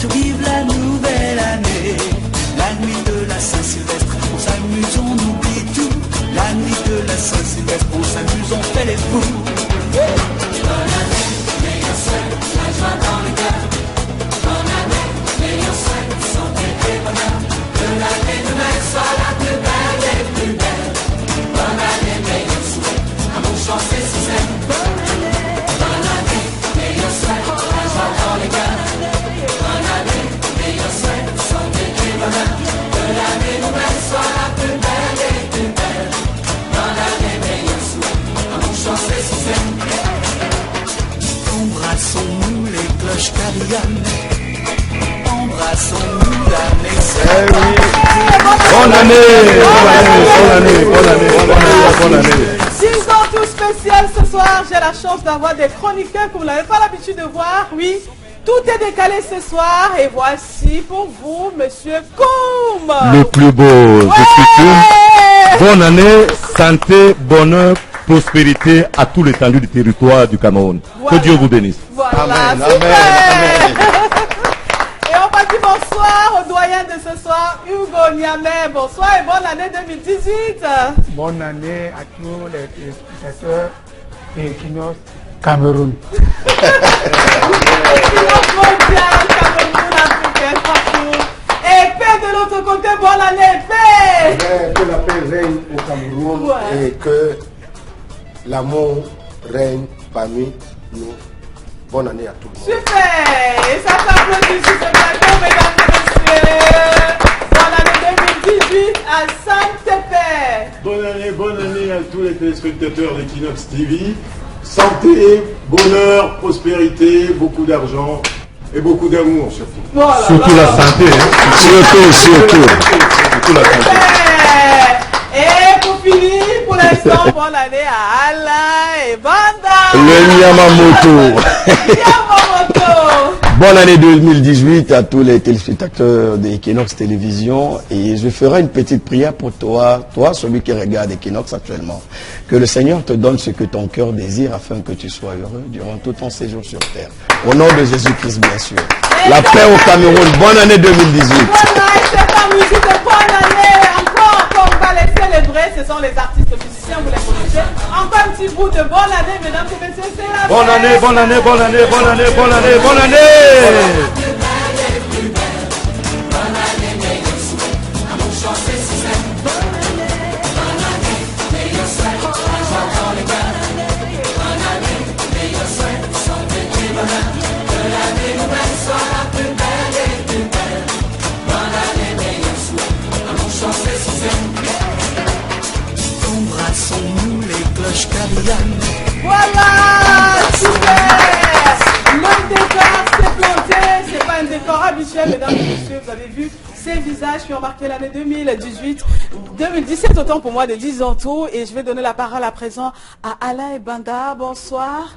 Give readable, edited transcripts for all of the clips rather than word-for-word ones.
survive la nouvelle année. La nuit de la Saint-Sylvestre, on s'amuse, on oublie tout. La nuit de la Saint-Sylvestre, on s'amuse, on fait les fous. Bonne année, meilleurs souhaits, la joie dans le cœur. Bonne année, meilleurs souhaits, santé et bonheur. Que l'année nouvelle soit la plus belle des plus belles. Bonne année, meilleurs souhaits, amour, chance et succès. Bonne année, meilleurs souhaits, la joie dans le cœur. Bonne année, meilleurs souhaits, santé et bonheur. Que l'année nouvelle soit la plus belle des plus belles. Bonne année, meilleurs souhaits, amour, chance et succès. Embrassons-nous les cloches carillonnes. Embrassons-nous l'année. Bonne année, bonne année, bonne année, bonne année, bonne année. 6 ans tout spécial ce soir. J'ai la chance d'avoir des chroniqueurs que vous n'avez pas l'habitude de voir. Oui, tout est décalé ce soir. Et voici pour vous, Monsieur Koum. Le plus beau, je suis Koum. Bonne année, santé, bonheur, prospérité à tout l'étendue du territoire du Cameroun. Voilà. Que Dieu vous bénisse. Voilà, Amen, super. amen, Et on va dire bonsoir au doyen de ce soir, Hugo Niamey. Bonsoir et bonne année 2018. Bonne année à tous les téléspectateurs et Equinox Cameroun. Equinox mondial, Cameroun, africain, partout. Et paix de l'autre côté, bonne année, paix. Que la paix règne au Cameroun et que l'amour règne parmi nous. Bonne année à tout le monde. Super. Et ça s'applaudit sur ce plateau, mesdames et messieurs. Bonne année 2018 à Saint-Épée. Bonne année à tous les téléspectateurs d'Equinox TV. Santé, bonheur, prospérité, beaucoup d'argent et beaucoup d'amour surtout. Voilà, Surtout voilà. la santé, hein. Surtout la santé. Et pour finir, pour l'instant, bonne année à Alain et Banda. Le Yamamoto. Yamamoto. Bonne année 2018 à tous les téléspectateurs d'Equinox Télévision. Et je ferai une petite prière pour toi, celui qui regarde Equinox actuellement. Que le Seigneur te donne ce que ton cœur désire afin que tu sois heureux durant tout ton séjour sur terre. Au nom de Jésus-Christ, bien sûr. La paix au Cameroun. Bonne année 2018. Voilà, et c'est pas musique de bonne année. Encore, on va les célébrer. Ce sont les artistes musiciens, vous les connaissez. Encore un petit bout de bonne année, mesdames et messieurs. C'est la Bonne année, bonne année, bonne année, bonne année, bonne année, bonne année. Embrassons-nous les cloches carillonnes. Voilà, super. Le décor s'est planté. C'est pas un décor habituel, mesdames et messieurs. Vous avez vu ces visages qui ont marqué l'année 2018. 2017, autant pour moi de 10 ans tout. Et je vais donner la parole à présent à Alain et Banda. Bonsoir.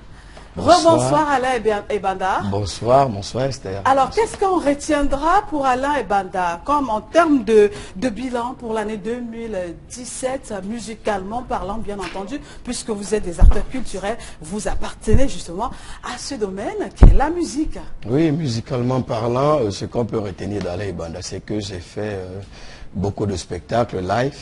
Rebonsoir Alain et Banda. Bonsoir, bonsoir Esther. Alors, qu'est-ce qu'on retiendra pour Alain et Banda, comme en termes de bilan pour l'année 2017, musicalement parlant, bien entendu, puisque vous êtes des acteurs culturels, vous appartenez justement à ce domaine qui est la musique. Oui, musicalement parlant, ce qu'on peut retenir d'Alain et Banda, c'est que j'ai fait beaucoup de spectacles live,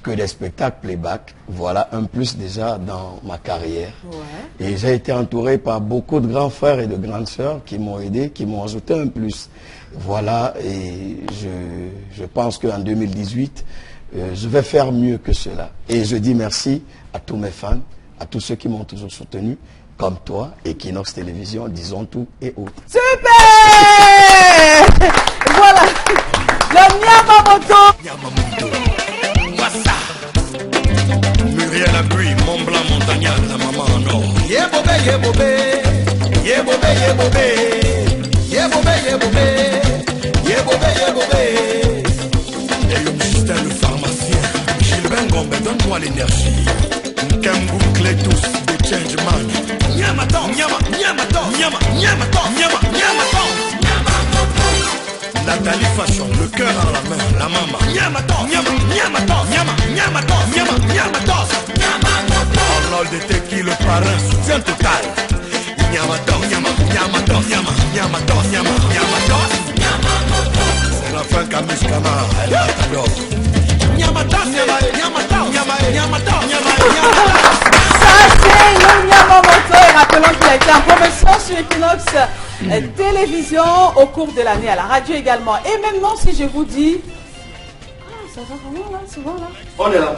que des spectacles playback. Voilà un plus déjà dans ma carrière. Ouais. Et j'ai été entouré par beaucoup de grands frères et de grandes sœurs qui m'ont aidé, qui m'ont ajouté un plus. Voilà, et je pense qu'en 2018, je vais faire mieux que cela. Et je dis merci à tous mes fans, à tous ceux qui m'ont toujours soutenu, comme toi, Equinox Télévision, Disons Tout et autres. Super. Voilà, le Yamamoto. Muriel Abuy, Mont Blanc, Montagnard, la maman en or. Yebobé, yebobé, yebobé, yebobé, yebobé, yebobé, yebobé, yebobé. Et le Justin le pharmacien, Gilbert Gombe, donne-moi l'énergie. Nkembou Clétus, de Changeman. Nyamaton, nyama, nyamaton, nyama, nyamaton, nyama, nyamaton. Nathalie Fashion, le cœur dans la main, la maman. Nyamaton, nyama, nyamaton, nyama, nyamaton, nyama, nyamaton. Arnold était qui le parrain, soutien total. Nyamaton, nyama, nyamaton, nyama, nyamaton, nyama, nyamaton. Equinox Télévision au cours de l'année, à la radio également. Et maintenant, si je vous dis... Ah, ça va vraiment là, souvent là. On est là.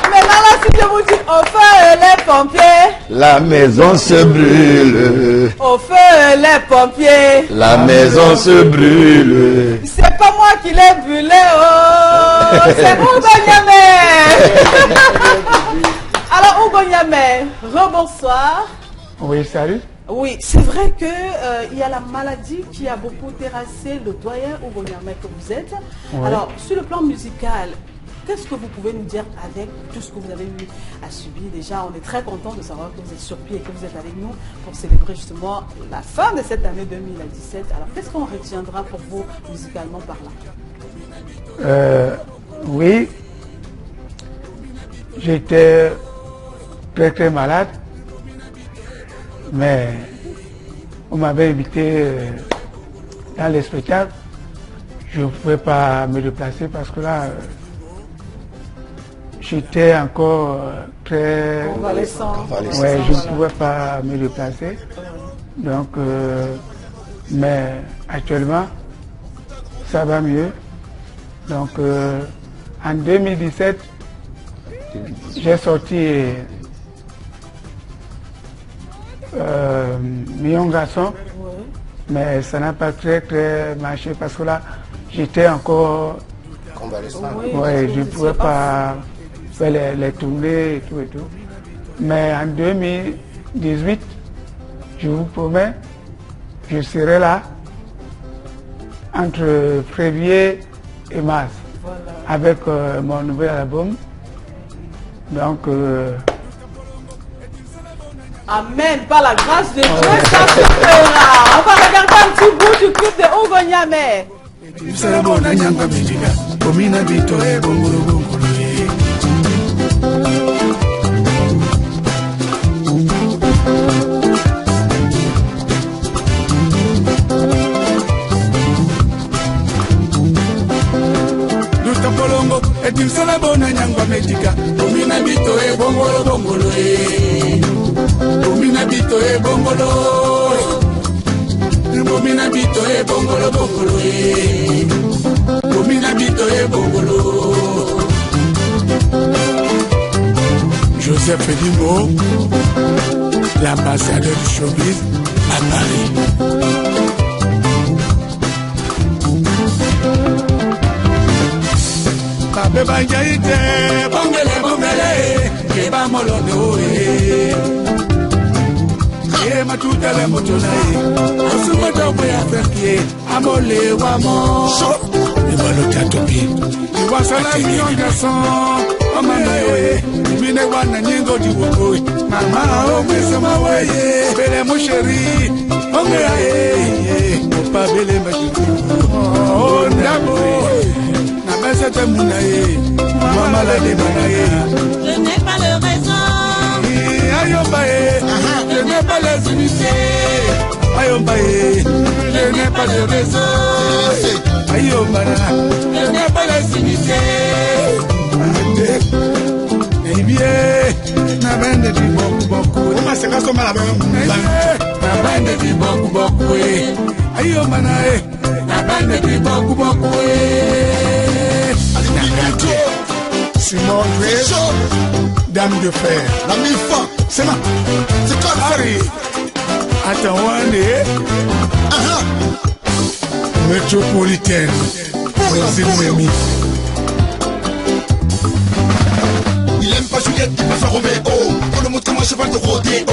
Maintenant là, si je vous dis au feu les pompiers, La maison se brûle. au feu les pompiers, La maison se brûle. c'est pas moi qui l'ai brûlé, oh, c'est Oubonyame. Alors Oubonyame, rebonsoir. Oui, salut. Oui, c'est vrai que il y a la maladie qui a beaucoup terrassé le doyen Oubonyame que vous êtes. Oui. Alors, sur le plan musical, qu'est-ce que vous pouvez nous dire avec tout ce que vous avez eu à subir? Déjà, on est très content de savoir que vous êtes sur pied et que vous êtes avec nous pour célébrer justement la fin de cette année 2017. Alors, qu'est-ce qu'on retiendra pour vous musicalement parlant? Oui, j'étais très très malade, mais on m'avait invité dans les spectacles. Je ne pouvais pas me déplacer parce que là, j'étais encore très convalescent. Ouais, je ne pouvais pas me déplacer. Donc, mais actuellement, ça va mieux. Donc, en 2017, j'ai sorti Million Garçon, mais ça n'a pas très marché parce que là, j'étais encore Convalescent. ouais, je ne pouvais pas faire les tournées et tout. Mais en 2018, je vous promets, je serai là entre février et mars avec mon nouvel album. Donc, Amen, par la grâce de Dieu, ça se fera. On va regarder un petit bout du clip de Oubonyame. Polongo, et une seule bonne nyangwa médica, Omina bito e bongolo bongolo e. Omina bito e bongolo. Omina bito e bongolo bongolo e. Omina bito e bongolo. Joseph Edimo, l'ambassadeur du showbiz à Paris. Beba Yaite, bongele, keba molone oe. Kema tutale motonae, asuma dobo ya ferkie, amole wamo. Ibalo tatopi, iwasala Million Garçon, omanae, ibine wana nyingo diwogoe. Mama omese maweye, bele mo chéri, onge ae, opa bele majuku. Oh ndabo. Je n'ai pas le raison. Je n'ai pas les unités. Je n'ai pas le réseau. Je n'ai pas les unités. Eh bien, na bande di beaucoup. On m'a séqué sur ma bande. Na bande di beaucoup. Ayo mana na bande di beaucoup. Simon Réchaud, dame de fer, la mi-fin, c'est ma, c'est quoi Harry? Attends, on est métropolitaine, Brésil Mémi. Il aime pas Juliette, il préfère Roméo. Pour le montre moi cheval de rodéo.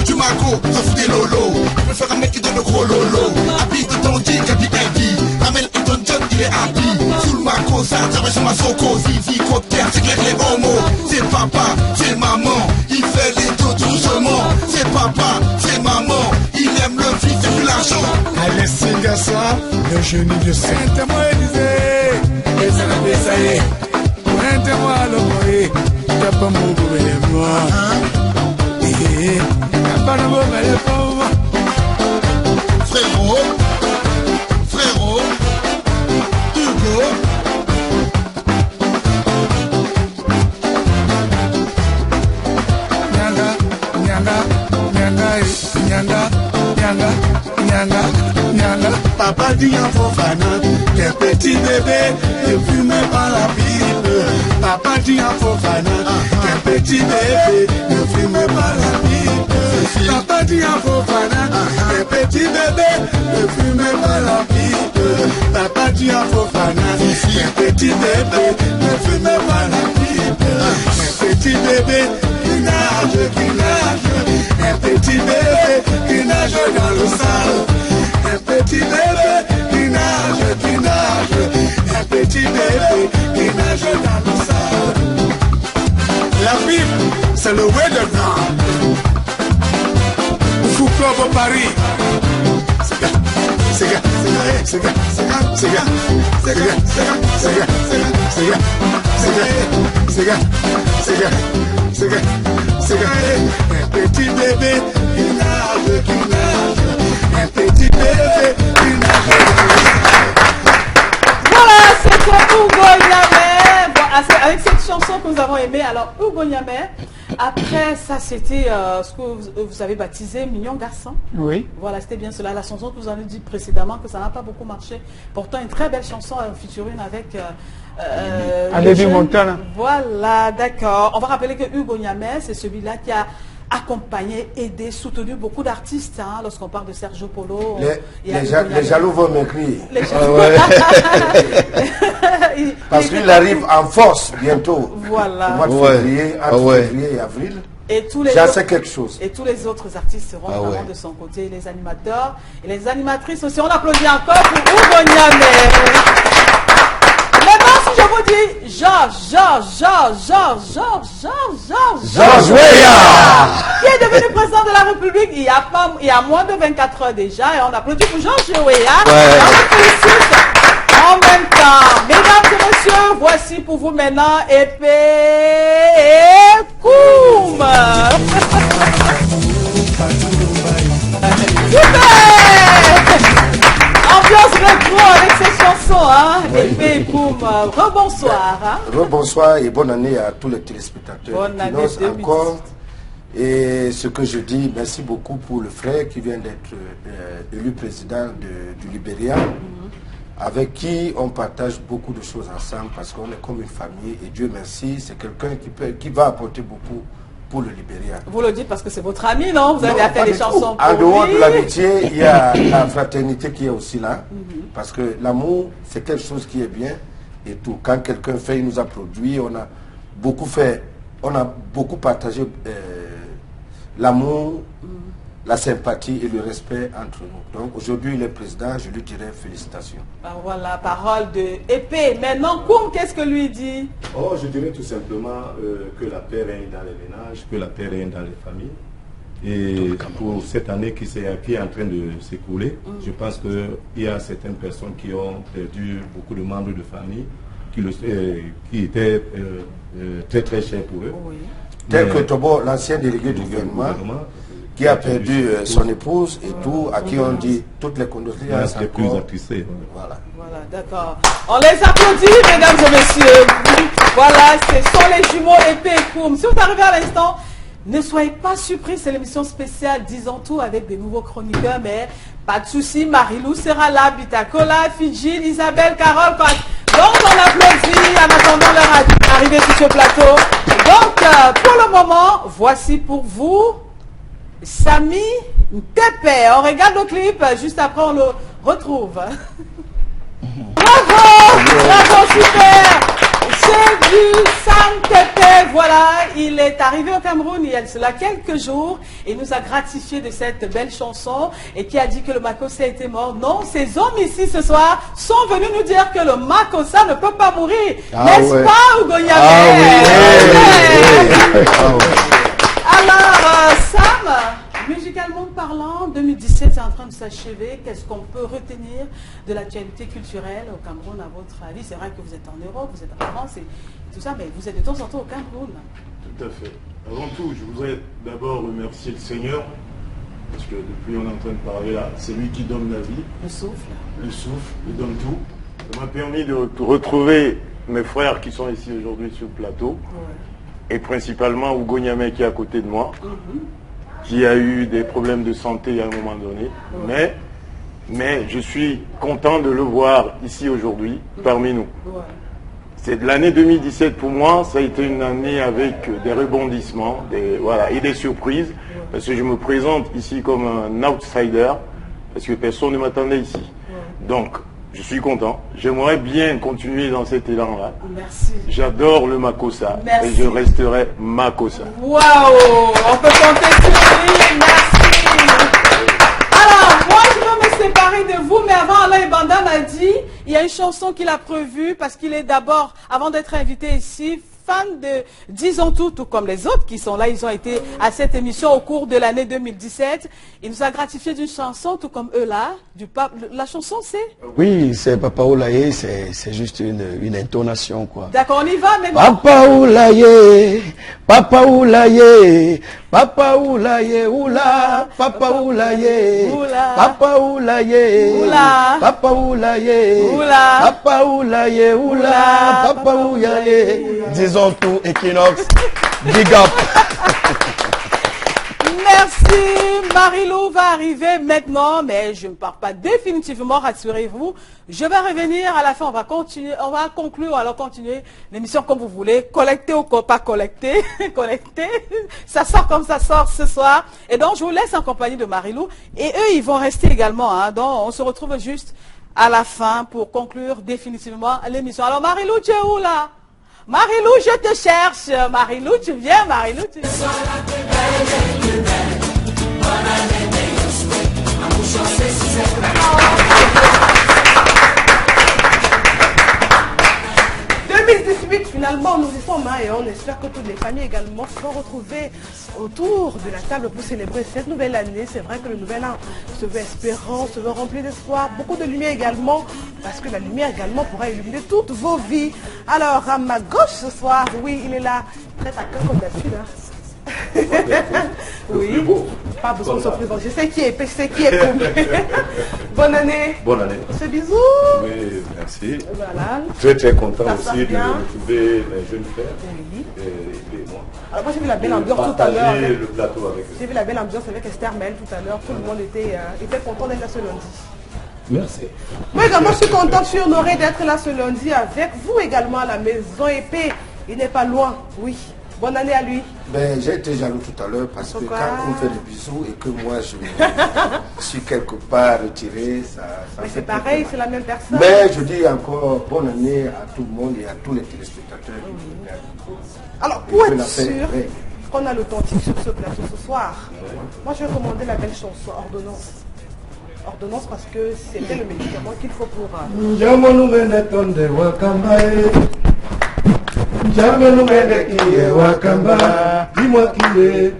Du mago, ça fout des lolos. Il préfère un mec qui donne le gros lolo. Habille de ton dick, happy. Ramène un ton John, il est happy. Sous le maco, ça travaille sur ma soco. Vivi, cocktail, c'est clair les homos. C'est papa, c'est maman. Il fait les dos doucement. C'est papa, c'est maman. Il aime le fils et l'argent. Allez, c'est ça, le génie de Saint-Moi disait. Et ça n'a pas ça y est. Pointe-moi le boy. T'as pas mon goût moi. T'as pas le mauvais pauvre. Frérot, Hugo. Nyanga, nyanga, nyanga, nyanga. Papa dit en Fofana, tes petits bébés ne fument pas la pipe. Papa dit en Fofana, tes petits bébés ne fument pas la pipe. Papa dit en Fofana, tes petits bébés ne fument pas la pipe. Papa dit en Fofana, tes petits bébés ne fument pas la pipe. Un petit bébé qui nage, un petit bébé qui nage dans le sable. Un petit bébé qui nage, un petit bébé qui nage dans le sable. La pipe, c'est le weatherman. Foucault au Paris. C'est gars. Un petit bébé qui nage, un petit bébé qui nage. Voilà, c'était Hugo Niamey. Bon, avec cette chanson que nous avons aimée, alors Hugo Niamey, après ça c'était ce que vous avez baptisé Mignon Garçon. Oui. Voilà, c'était bien cela. La chanson que vous avez dit précédemment que ça n'a pas beaucoup marché. Pourtant, une très belle chanson featuring avec Alevi Montana. Voilà, d'accord. On va rappeler que Hugo Niamey, c'est celui-là qui a accompagné, aidé, soutenu beaucoup d'artistes. Hein, lorsqu'on parle de Sergio Polo. Les jaloux vont m'écrire. Les Parce qu'il arrive en force bientôt. Voilà. Au mois de février, entre février et avril. Et tous les j'en sais quelque chose. Et tous les autres artistes seront vraiment de son côté, les animateurs et les animatrices aussi. On applaudit encore pour Hugo Niamey. Maintenant, si je vous dis Georges Weah, qui est devenu président de la République il y a moins de 24 heures déjà, et on applaudit pour Georges Weah. Ouais. Et on le félicite en même temps. Mesdames et messieurs, voici pour vous maintenant Épée Koum. Ambiance rétro avec ces chansons, hein. Épée Koum. Rebonsoir. Hein. Rebonsoir et bonne année à tous les téléspectateurs. Bonne année 2018. Encore. Et ce que je dis, merci beaucoup pour le frère qui vient d'être élu président du Libéria, avec qui on partage beaucoup de choses ensemble parce qu'on est comme une famille et Dieu merci, c'est quelqu'un qui va apporter beaucoup pour le Libéria. Vous le dites parce que c'est votre ami, non? Vous avez fait des chansons pour En dehors lui. de l'amitié, il y a la fraternité qui est aussi là, parce que l'amour, c'est quelque chose qui est bien et tout. Quand quelqu'un fait, il nous a produit, on a beaucoup fait, on a beaucoup partagé l'amour, la sympathie et le respect entre nous. Donc aujourd'hui, il est président, je lui dirais félicitations. Ben voilà, parole de épée. Maintenant, Koum, qu'est-ce que lui dit? Oh, je dirais tout simplement que la paix règne dans les ménages, que la paix règne dans les familles. Et pour cette année qui est en train de s'écouler, je pense qu'il y a certaines personnes qui ont perdu beaucoup de membres de famille qui étaient très très chers pour eux. Oui. Tel que Tobo, l'ancien délégué du gouvernement, qui a perdu son épouse et tout, à qui on dit toutes les condoléances. Les plus attristés. Voilà. Voilà, d'accord. On les applaudit, mesdames et messieurs. Voilà, ce sont les jumeaux épée et Koum. Si vous arrivez à l'instant, ne soyez pas surpris, c'est l'émission spéciale Disons tout avec des nouveaux chroniqueurs, mais pas de souci, Marilou sera là, Bitakola, Fidji, Isabelle, Carole, donc on applaudit en attendant leur arrivée sur ce plateau. Donc, pour le moment, voici pour vous Sami Tepe. On regarde le clip, juste après on le retrouve. Bravo, bravo, super. C'est du Sam Tepe. Voilà, il est arrivé au Cameroun il y a cela quelques jours et nous a gratifié de cette belle chanson et qui a dit que le Makossa était mort. Non, ces hommes ici ce soir sont venus nous dire que le Makossa ne peut pas mourir. N'est-ce pas, Hugo Niamey? Alors, Sam, musicalement parlant, 2017 est en train de s'achever. Qu'est-ce qu'on peut retenir de l'actualité culturelle au Cameroun à votre avis? C'est vrai que vous êtes en Europe, vous êtes en France et tout ça, mais vous êtes de temps en temps au Cameroun. Tout à fait. Avant tout, je voudrais d'abord remercier le Seigneur, parce que depuis on est en train de parler là, c'est lui qui donne la vie. Le souffle. Le souffle, il donne tout. Ça m'a permis de retrouver mes frères qui sont ici aujourd'hui sur le plateau. Ouais. Et principalement Hugo Niamey qui est à côté de moi. qui a eu des problèmes de santé à un moment donné. Mais je suis content de le voir ici aujourd'hui, parmi nous. C'est l'année 2017 pour moi, ça a été une année avec des rebondissements et des surprises, parce que je me présente ici comme un outsider, parce que personne ne m'attendait ici. Donc, je suis content. J'aimerais bien continuer dans cet élan-là. Merci. J'adore le Makossa. Merci. Et je resterai Makossa. Waouh! On peut compter sur lui. Merci. Alors, moi, je vais me séparer de vous, mais avant, Alain Banda m'a dit, il y a une chanson qu'il a prévue, parce qu'il est d'abord, avant d'être invité ici, fan de Disons tout comme les autres qui sont là. Ils ont été à cette émission au cours de l'année 2017. Il nous a gratifié d'une chanson, tout comme eux là. La chanson, c'est? Oui, c'est Papa Oulaye, c'est juste une intonation, quoi. D'accord, on y va maintenant. Papa Oulaye, Papa Oulaye, Papa Oulaye, oula, Papa Oulaye, Papa Oulaye, oula, Papa Oulaye, oula, Papa Oulaye, oula, Papa Oulaye. Disons tout, Equinox, big up. Merci. Marie-Lou va arriver maintenant, mais je ne pars pas définitivement, rassurez-vous. Je vais revenir à la fin, on va conclure, alors continuer l'émission comme vous voulez, collecter ou pas collecter, collecter, ça sort comme ça sort ce soir. Et donc je vous laisse en compagnie de Marie-Lou, et eux ils vont rester également, hein. Donc on se retrouve juste à la fin pour conclure définitivement l'émission. Alors Marie-Lou, tu es où là? Marie-Lou, je te cherche. Marie-Lou, tu viens. Marie-Lou, tu viens. 2018, finalement, nous y sommes et on espère que toutes les familles également se vont retrouver autour de la table pour célébrer cette nouvelle année. C'est vrai que le nouvel an se veut espérant, se veut rempli d'espoir, beaucoup de lumière également, parce que la lumière également pourra illuminer toutes vos vies. Alors, à ma gauche ce soir, oui, il est là, très à cœur comme d'habitude. Oui, pas besoin de surprise. Je sais qui est, je sais qui est comme. Bonne année. Bonne année. On se fait bisous. Oui, merci. Voilà. Très très content Ça aussi de bien. retrouver mes jeunes frères Oui. et moi. Alors moi j'ai vu la belle ambiance tout à Partager l'heure. le plateau avec eux. J'ai vu la belle ambiance avec Esther Mel tout à l'heure. Tout le monde était content d'être là ce lundi. Merci. Moi également je suis contente, je suis honorée d'être là ce lundi avec vous également à la maison épée. Il n'est pas loin, oui. Bonne année à lui. Ben, j'ai été jaloux tout à l'heure parce que Pourquoi? quand on fait des bisous et que moi je suis quelque part retiré, ça Mais fait c'est pareil, c'est la même personne. Mais je dis encore bonne année à tout le monde et à tous les téléspectateurs qui nous regardent. Alors pour Et que être la paix sûr règne. qu'on a l'authentique sur ce plateau ce soir, moi je vais commander la belle chanson Ordonnance. Ordonnance parce que c'était le médicament qu'il faut pour... Jamais nous mène qui est Wakamba, dis-moi qui est.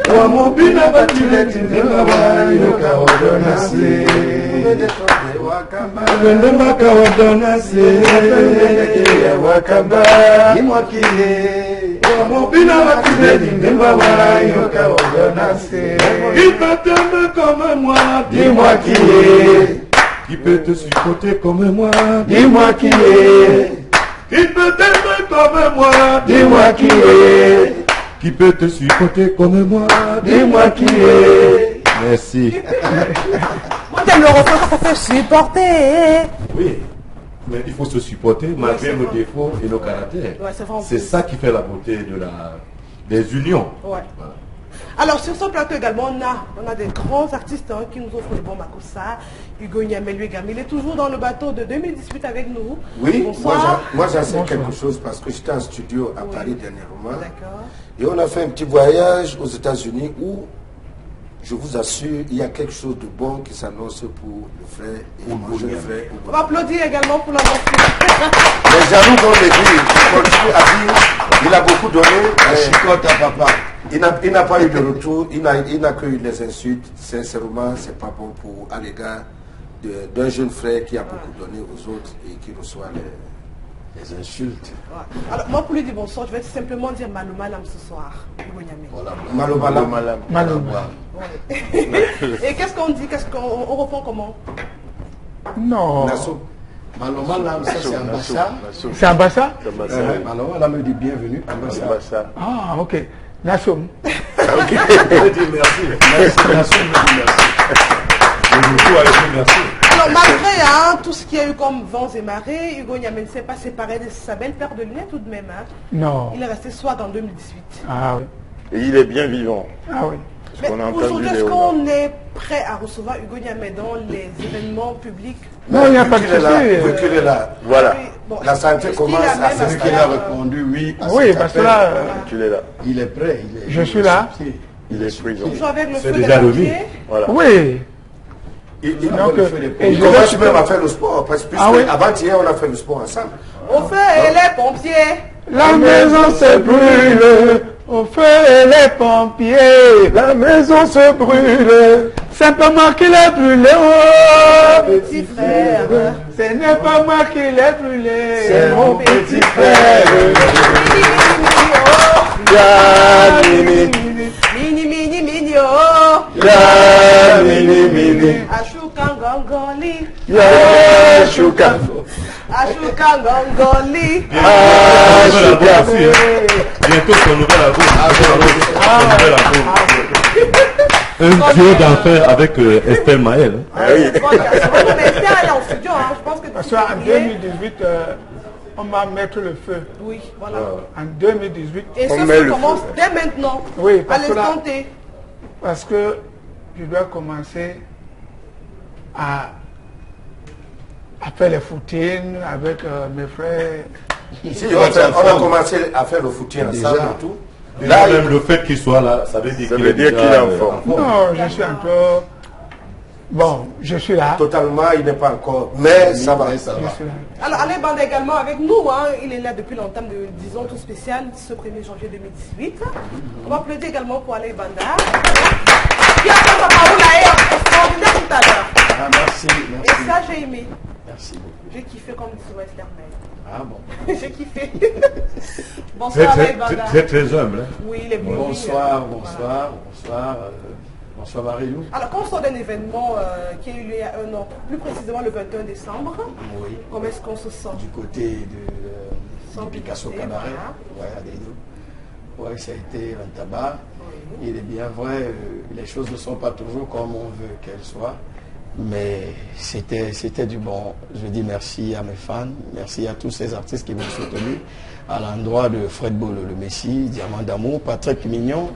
Wa mobina batule tindema yoka ordonance. Wende maka ordonance. Qui est Wakamba, dis-moi qui est. Wa mobina batule tindema yoka ordonance. Il peut t'aimer comme moi, dis-moi qui est. Qui peut te supporter comme moi, dis-moi qui est. Il peut t'aimer comme moi, dis-moi qui est. Qui peut te supporter comme moi, dis-moi qui est. Merci. Moi j'aime le refrain qu'on peut supporter. Oui, mais il faut se supporter malgré nos défauts et nos caractères. Ouais, c'est vrai. C'est ça qui fait la beauté des unions. Ouais. Voilà. Alors sur ce plateau également, on a des grands artistes qui nous offrent le bon Makossa. Hugo Niamé, lui également, il est toujours dans le bateau de 2018 avec nous. Oui, bonsoir. moi j'en sais quelque chose parce que j'étais en studio à Paris dernièrement. D'accord. Et on a fait un petit voyage aux États-Unis où, je vous assure, il y a quelque chose de bon qui s'annonce pour le frère et mon jeune frère. On va applaudir également pour la voiture. Les jaloux vont le dire, je continue à dire, il a beaucoup donné. Chicote à papa. Il n'a pas eu de retour, il n'a que eu des insultes. Sincèrement, c'est pas bon pour à l'égard d'un jeune frère qui a beaucoup donné aux autres et qui reçoit les insultes. Ouais. Alors moi pour lui dire bonsoir, je vais simplement dire Malou Malam ce soir. Hugo Niamé. Voilà. Malou Malam. Malou. Et qu'est-ce qu'on dit? On reprend comment? Non. Malou Malam, ça c'est Ambassa. C'est Ambassa? Malou Malam me dit bienvenue. Ambassa. Ah, ok. Nassoum. Je dis merci. Merci. Merci. Alors malgré tout ce qu'il y a eu comme vents et marées, Hugo Niamey ne s'est pas séparé de sa belle paire de lunettes tout de même. Non. Il est resté soit en 2018. Ah oui. Et il est bien vivant. Ah oui. Parce qu'on a entendu Aujourd'hui, est-ce les qu'on est prêt à recevoir Hugo Niamey dans les événements publics? Non, il n'y a pas de souci. Vu qu'il est là. Voilà. Bon, La santé est-ce commence qu'il a à même s'installer. Il a répondu oui. à Oui, cet parce que appel. là, Tu l'es là. Il est prêt. je suis là. Il est présent. toujours avec le C'est feu des déjà le pompiers. Voilà. Oui. Il Donc, et il je commence vais- même à faire le sport. Parce que Ah oui. avant-hier, on a fait le sport ensemble. Au feu et les pompiers. La maison se brûle, au feu et les pompiers. La maison se brûle, simplement qu'il est brûlé. Oh, Petit frère. ce n'est pas moi qui l'ai brûlé, C'est mon petit frère. Mini, mini, mini, oh. Ashuka ngongoli. Ashuka ngongoli. Bientôt son nouvel album. Un duo d'enfer avec Estelle Maël. Mais Esther, elle est en studio, je pense que Parce tu qu'en peux oublier. 2018, on va mettre le feu. Oui, voilà. En 2018, Et On ce met qui le commence dès maintenant. Oui, À parce que là- l'instant T. parce que je dois commencer à faire les footings avec mes frères. Si, on a commencé à faire le footing ensemble Déjà. et tout. Là, même le fait qu'il soit là, ça veut dire Ça qu'il veut est dire qu'il est déjà, en forme. Non, je suis encore... Bon, je suis là. Totalement, il n'est pas encore. Mais ça va. Mais ça Je va. suis là. Alors, Alain Banda également avec nous. Il est là depuis l'entame de, disons, tout spécial, ce 1er janvier 2018. On va applaudir également pour Alain Banda. Qui a fait Papa Oulaye extraordinaire tout à l'heure. Ah, merci, Et merci. ça, j'ai aimé. Merci beaucoup. J'ai kiffé comme dit sur Esther Maël. Ah bon. J'ai kiffé. Bonsoir Alain Banda. Très très humble. Hein. Oui, il est bon. Bonsoir, Voilà. bonsoir. Bonsoir Marie-Lou. Alors, quand on sort d'un événement qui a eu lieu il y a un an, plus précisément le 21 décembre, Oui. comment est-ce qu'on se sent? Du côté Sans de Picasso publicité, Cabaret. voilà. Ouais, à Dédou. Ouais, ça a été un tabac. Il est bien vrai, les choses ne sont pas toujours comme on veut qu'elles soient. Mais c'était du bon. Je dis merci à mes fans, merci à tous ces artistes qui m'ont soutenu. À l'endroit de Fred Bolo, le Messi, Diamant d'amour, Patrick Mignon,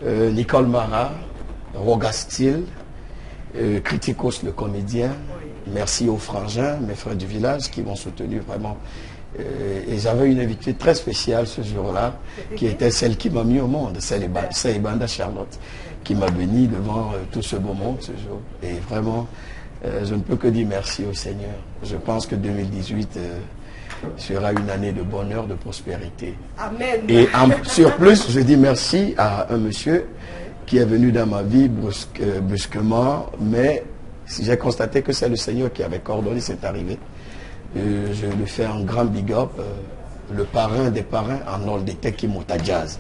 Nicole Marat, Rogastil, Criticos le comédien. Merci aux frangins, mes frères du village qui m'ont soutenu vraiment. Et j'avais une invitée très spéciale ce jour-là, qui était celle qui m'a mis au monde, c'est Ibanda Charlotte, qui m'a béni devant tout ce beau monde ce jour. Et vraiment, je ne peux que dire merci au Seigneur. Je pense que 2018 sera une année de bonheur, de prospérité. Amen. Et sur plus, je dis merci à un monsieur qui est venu dans ma vie brusquement, mais j'ai constaté que c'est le Seigneur qui avait coordonné cette arrivée. Je lui fais un grand big up, le parrain des parrains en Oldete qui monte à jazz.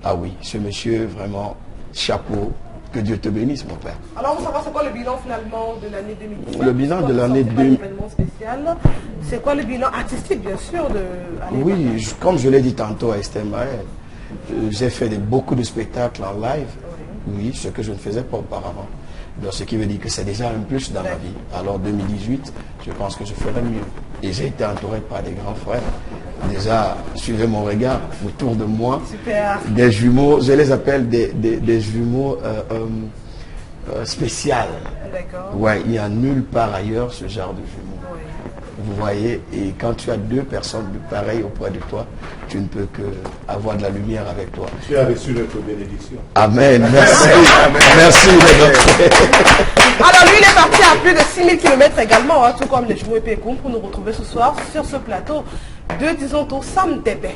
Ah oui, ce monsieur, vraiment, chapeau, que Dieu te bénisse mon père. Alors, on va savoir c'est quoi le bilan finalement de l'année 2017. Le bilan de l'année 2017. Événement spécial. C'est quoi le bilan artistique, bien sûr, de Alain Oui, Banda? comme je l'ai dit tantôt à Esther Maël, j'ai fait beaucoup de spectacles en live, oui, ce que je ne faisais pas auparavant. Donc, ce qui veut dire que c'est déjà un plus dans ma vie. Alors 2018, je pense que je ferai mieux. Et j'ai été entouré par des grands frères. Déjà, suivez mon regard autour de moi. Super. Des jumeaux, je les appelle des jumeaux spéciales. D'accord. Ouais, il n'y a nulle part ailleurs ce genre de jumeaux. Oui. Vous voyez, et quand tu as deux personnes pareilles auprès de toi, tu ne peux que avoir de la lumière avec toi. Tu as reçu notre bénédiction. Amen, merci. Merci les gars. Alors, lui, il est parti à plus de 6000 km également, tout comme les jumeaux Epécoum, pour nous retrouver ce soir sur ce plateau de, disons, tout Sam Tepe.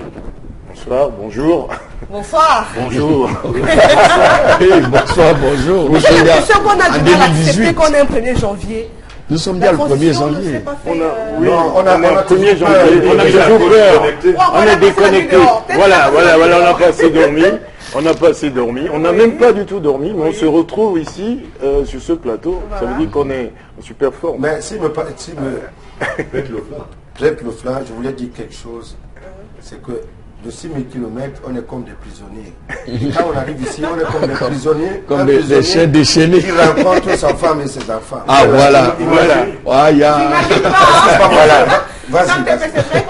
Bonsoir, bonjour. Bonsoir. Bonjour. Oui, bonsoir, bonjour. Nous J'ai sommes l'impression qu'on a en du mal à accepter 2018. qu'on est un 1er janvier. Nous sommes La bien le 1er transition ne janvier. s'est pas fait, Oui, Non, on a toujours 1er peur. janvier. On a toujours peur. On est déconnecté. Voilà, Voilà, on n'a pas assez dormi. On n'a pas assez dormi. On n'a même pas du tout dormi, mais on se retrouve ici, sur ce plateau. Ça veut dire qu'on est en super forme. Mais si me prête le flanc, je voulais dire quelque chose. C'est que de 6000 km, on est comme des prisonniers. Quand on arrive ici, on est comme des prisonniers. Comme des chiens déchaînés. Qui rencontrent sa femme et ses enfants. Ah voilà. Ah, il y a... Vas-y. C'est vrai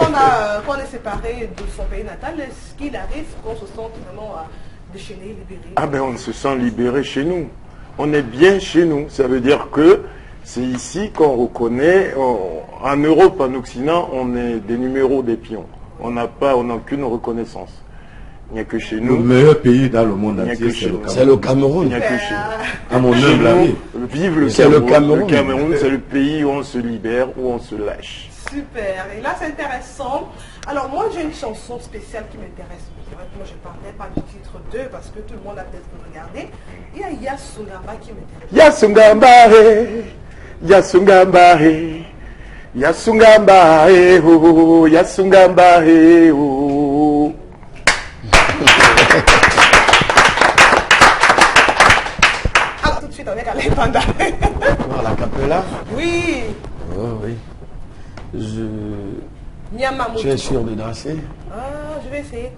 qu'on est séparé de son pays natal. Est-ce qu'il arrive qu'on se sente vraiment déchaîné, libéré? Ah ben on se sent libéré chez nous. On est bien chez nous. Ça veut dire que c'est ici qu'on reconnaît, en Europe, en Occident, on est des numéros des pions. On n'a aucune reconnaissance. Il n'y a que chez nous. Le meilleur pays dans le monde entier, c'est le Cameroun. Il n'y a que chez nous. À mon humble avis. Vive le Cameroun. Le Cameroun, c'est le pays où on se libère, où on se lâche. Super. Et là, c'est intéressant. Alors, moi, j'ai une chanson spéciale qui m'intéresse. C'est vrai que moi, je ne parlais pas du titre 2 parce que tout le monde a peut-être regardé. Il y a Yasungamba qui m'intéresse. Yasungamba, Yasungamba, oh, Yasungamba, oh. Alors, tout de suite, avec Alépanda. La capella? Oui. Oh, oui. Nyamamoto. Tu es sûr de danser? Ah, je vais essayer.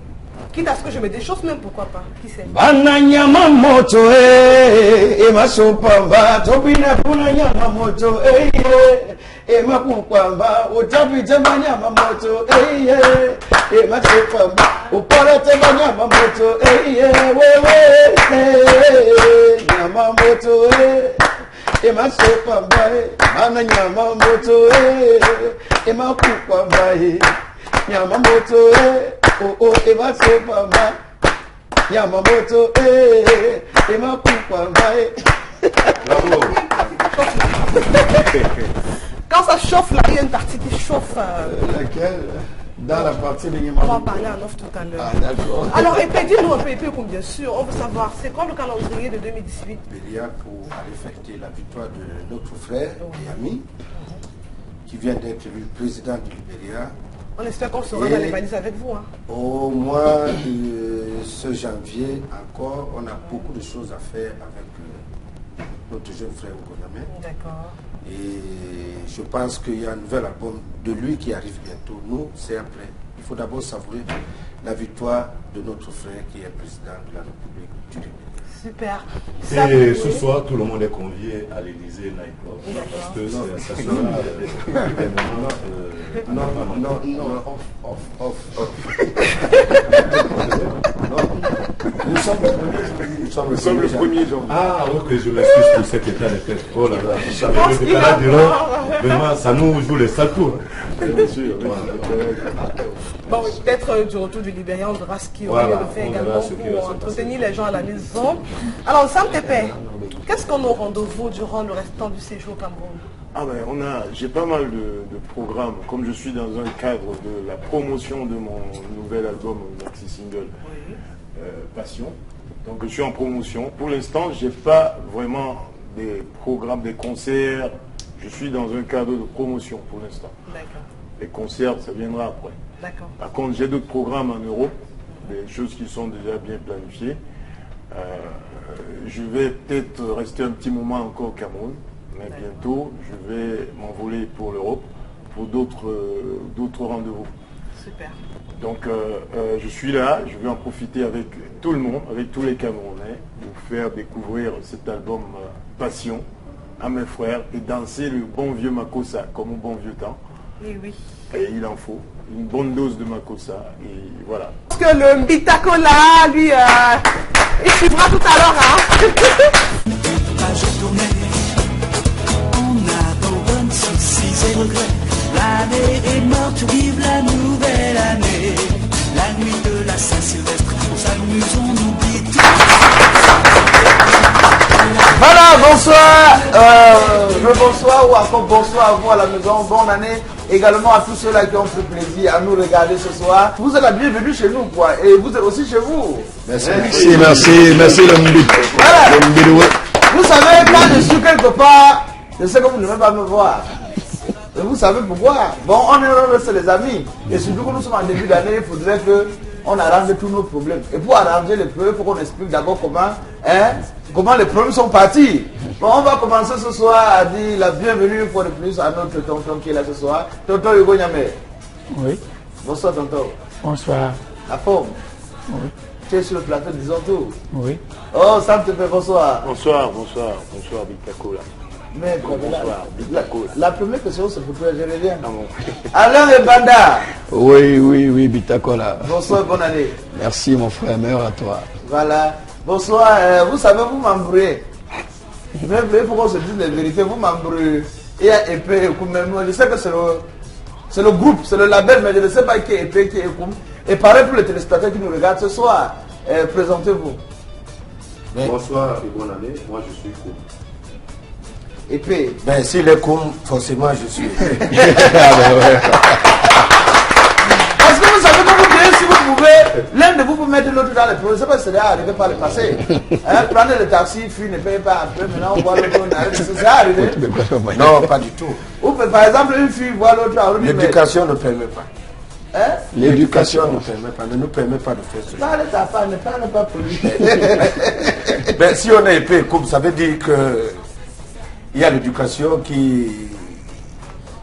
Quitte à ce que je me déchausse même, pourquoi pas? Qui sait? Bana Nyamamoto, ema sopamba, tobina puna Nyamamoto, ema kukwamba, utapi tema Nyamamoto, ema sopamba, upara tema Nyamamoto, wewe, Nyamamoto, ema sopamba, bana Nyamamoto, ema kukwamba, Nyamamoto, oh, ema sopamba, Nyamamoto, ema kukwamba. Bravo. Quand ça chauffe, là, il y a une partie qui chauffe. Laquelle? Dans la partie de On Nyamamoto. va parler en off tout à l'heure. Ah, d'accord. Alors, dis-nous un peu, bien sûr, on veut savoir, c'est quand le calendrier de 2018? Libéria pour aller fêter la victoire de notre frère et ami qui vient d'être élu président du Libéria. On espère qu'on sera dans les valises avec vous. Hein. Au mois de ce janvier encore, on a beaucoup de choses à faire avec notre jeune frère Okoname. D'accord. Et je pense qu'il y a un nouvel album de lui qui arrive bientôt. Nous, c'est après. Il faut d'abord savourer la victoire de notre frère qui est président de la République du Libéria. Super. Et ce soir, tout le monde est convié à l'Élysée Night Club. Parce que ça sera non, off. Nous sommes le 1er janvier. Ah, ok, je m'excuse pour cet état de fait. Oh là là, vous savez, le décalage durant, vraiment, ça nous joue les sales tours. Bien sûr. Bon, peut-être du retour du Libérien, on verra ce qu'il aurait le fait également pour entretenir les gens à la maison. Alors, Sam Tepe, qu'est-ce qu'on a au rendez-vous durant le restant du séjour au Cameroun? Ah ben, j'ai pas mal de programmes. Comme je suis dans un cadre de la promotion de mon nouvel album, maxi single, Passion. Donc je suis en promotion. Pour l'instant, j'ai pas vraiment des programmes, des concerts. Je suis dans un cadre de promotion pour l'instant. D'accord. Les concerts, ça viendra après. D'accord. Par contre, j'ai d'autres programmes en Europe, des choses qui sont déjà bien planifiées. Je vais peut-être rester un petit moment encore au Cameroun, mais bientôt, je vais m'envoler pour l'Europe, pour d'autres rendez-vous. Super. Donc, je suis là, je vais en profiter avec tout le monde, avec tous les Camerounais, pour faire découvrir cet album Passion à mes frères et danser le bon vieux Makossa, comme au bon vieux temps. Oui, oui. Et il en faut une bonne dose de Makossa, et voilà. Parce que le Mbitakola, lui, il suivra tout à l'heure. Hein. Page tournée, on abandonne soucis et regrets. L'année est morte, vive la nouvelle année. La nuit de la Saint-Sylvestre, on s'amuse, on oublie tout. Voilà, bonsoir, bonsoir ou encore bonsoir à vous à la maison, bonne année également à tous ceux-là qui ont pris plaisir à nous regarder ce soir. Vous êtes la bienvenue chez nous, quoi, et vous êtes aussi chez vous. Merci le Mbid. Voilà. Vous savez, quand je suis quelque part, je sais que vous ne pouvez pas me voir. Et vous savez pourquoi? Bon, on est restés les amis, et surtout que nous sommes en début d'année, il faudrait que on arrange tous nos problèmes. Et pour arranger les problèmes, il faut qu'on explique d'abord comment les problèmes sont partis. Bon, on va commencer ce soir à dire la bienvenue une fois de plus à notre tonton qui est là ce soir. Tonton Hugo Nyame. Oui. Bonsoir tonton. Bonsoir. La forme. Oui. Tu es sur le plateau, disons tout. Oui. Oh, ça te fait bonsoir. Bonsoir, Bitako là. Mais Bonsoir, Bitako là. la première question, c'est pour toi, je reviens. Ah bon. Alain et Banda. Oui, Bitakola. Bonsoir, bonne année. Merci mon frère, meilleur à toi. Voilà. Bonsoir, vous savez, vous m'embrouillez. Même il faut qu'on se dise la vérité, vous m'embrouillez. Il y a épée et Koum. Je sais que c'est le groupe, c'est le label, mais je ne sais pas qui est épée, qui est Koum. Et pareil pour les téléspectateurs qui nous regardent ce soir. Présentez-vous. Bonsoir et bonne année. Moi, je suis Koum. Épée. Ben, s'il est Koum, forcément, je suis épée. Parce que vous savez que vous dites, si vous pouvez, l'un de vous peut mettre l'autre dans les problèmes. Je ne sais pas si c'est arrivé par le passé. Prenez le taxi, fille ne paye pas un peu, maintenant on voit l'autre, on arrive. C'est arrivé. Non, pas du tout. Ou par exemple, une fille voit l'autre, l'éducation ne permet pas. Hein? L'éducation ne nous permet pas de faire ce genre. Parle ta femme, ne parle pas pour lui. Ben, si on est épée Koum, ça veut dire que il y a l'éducation qui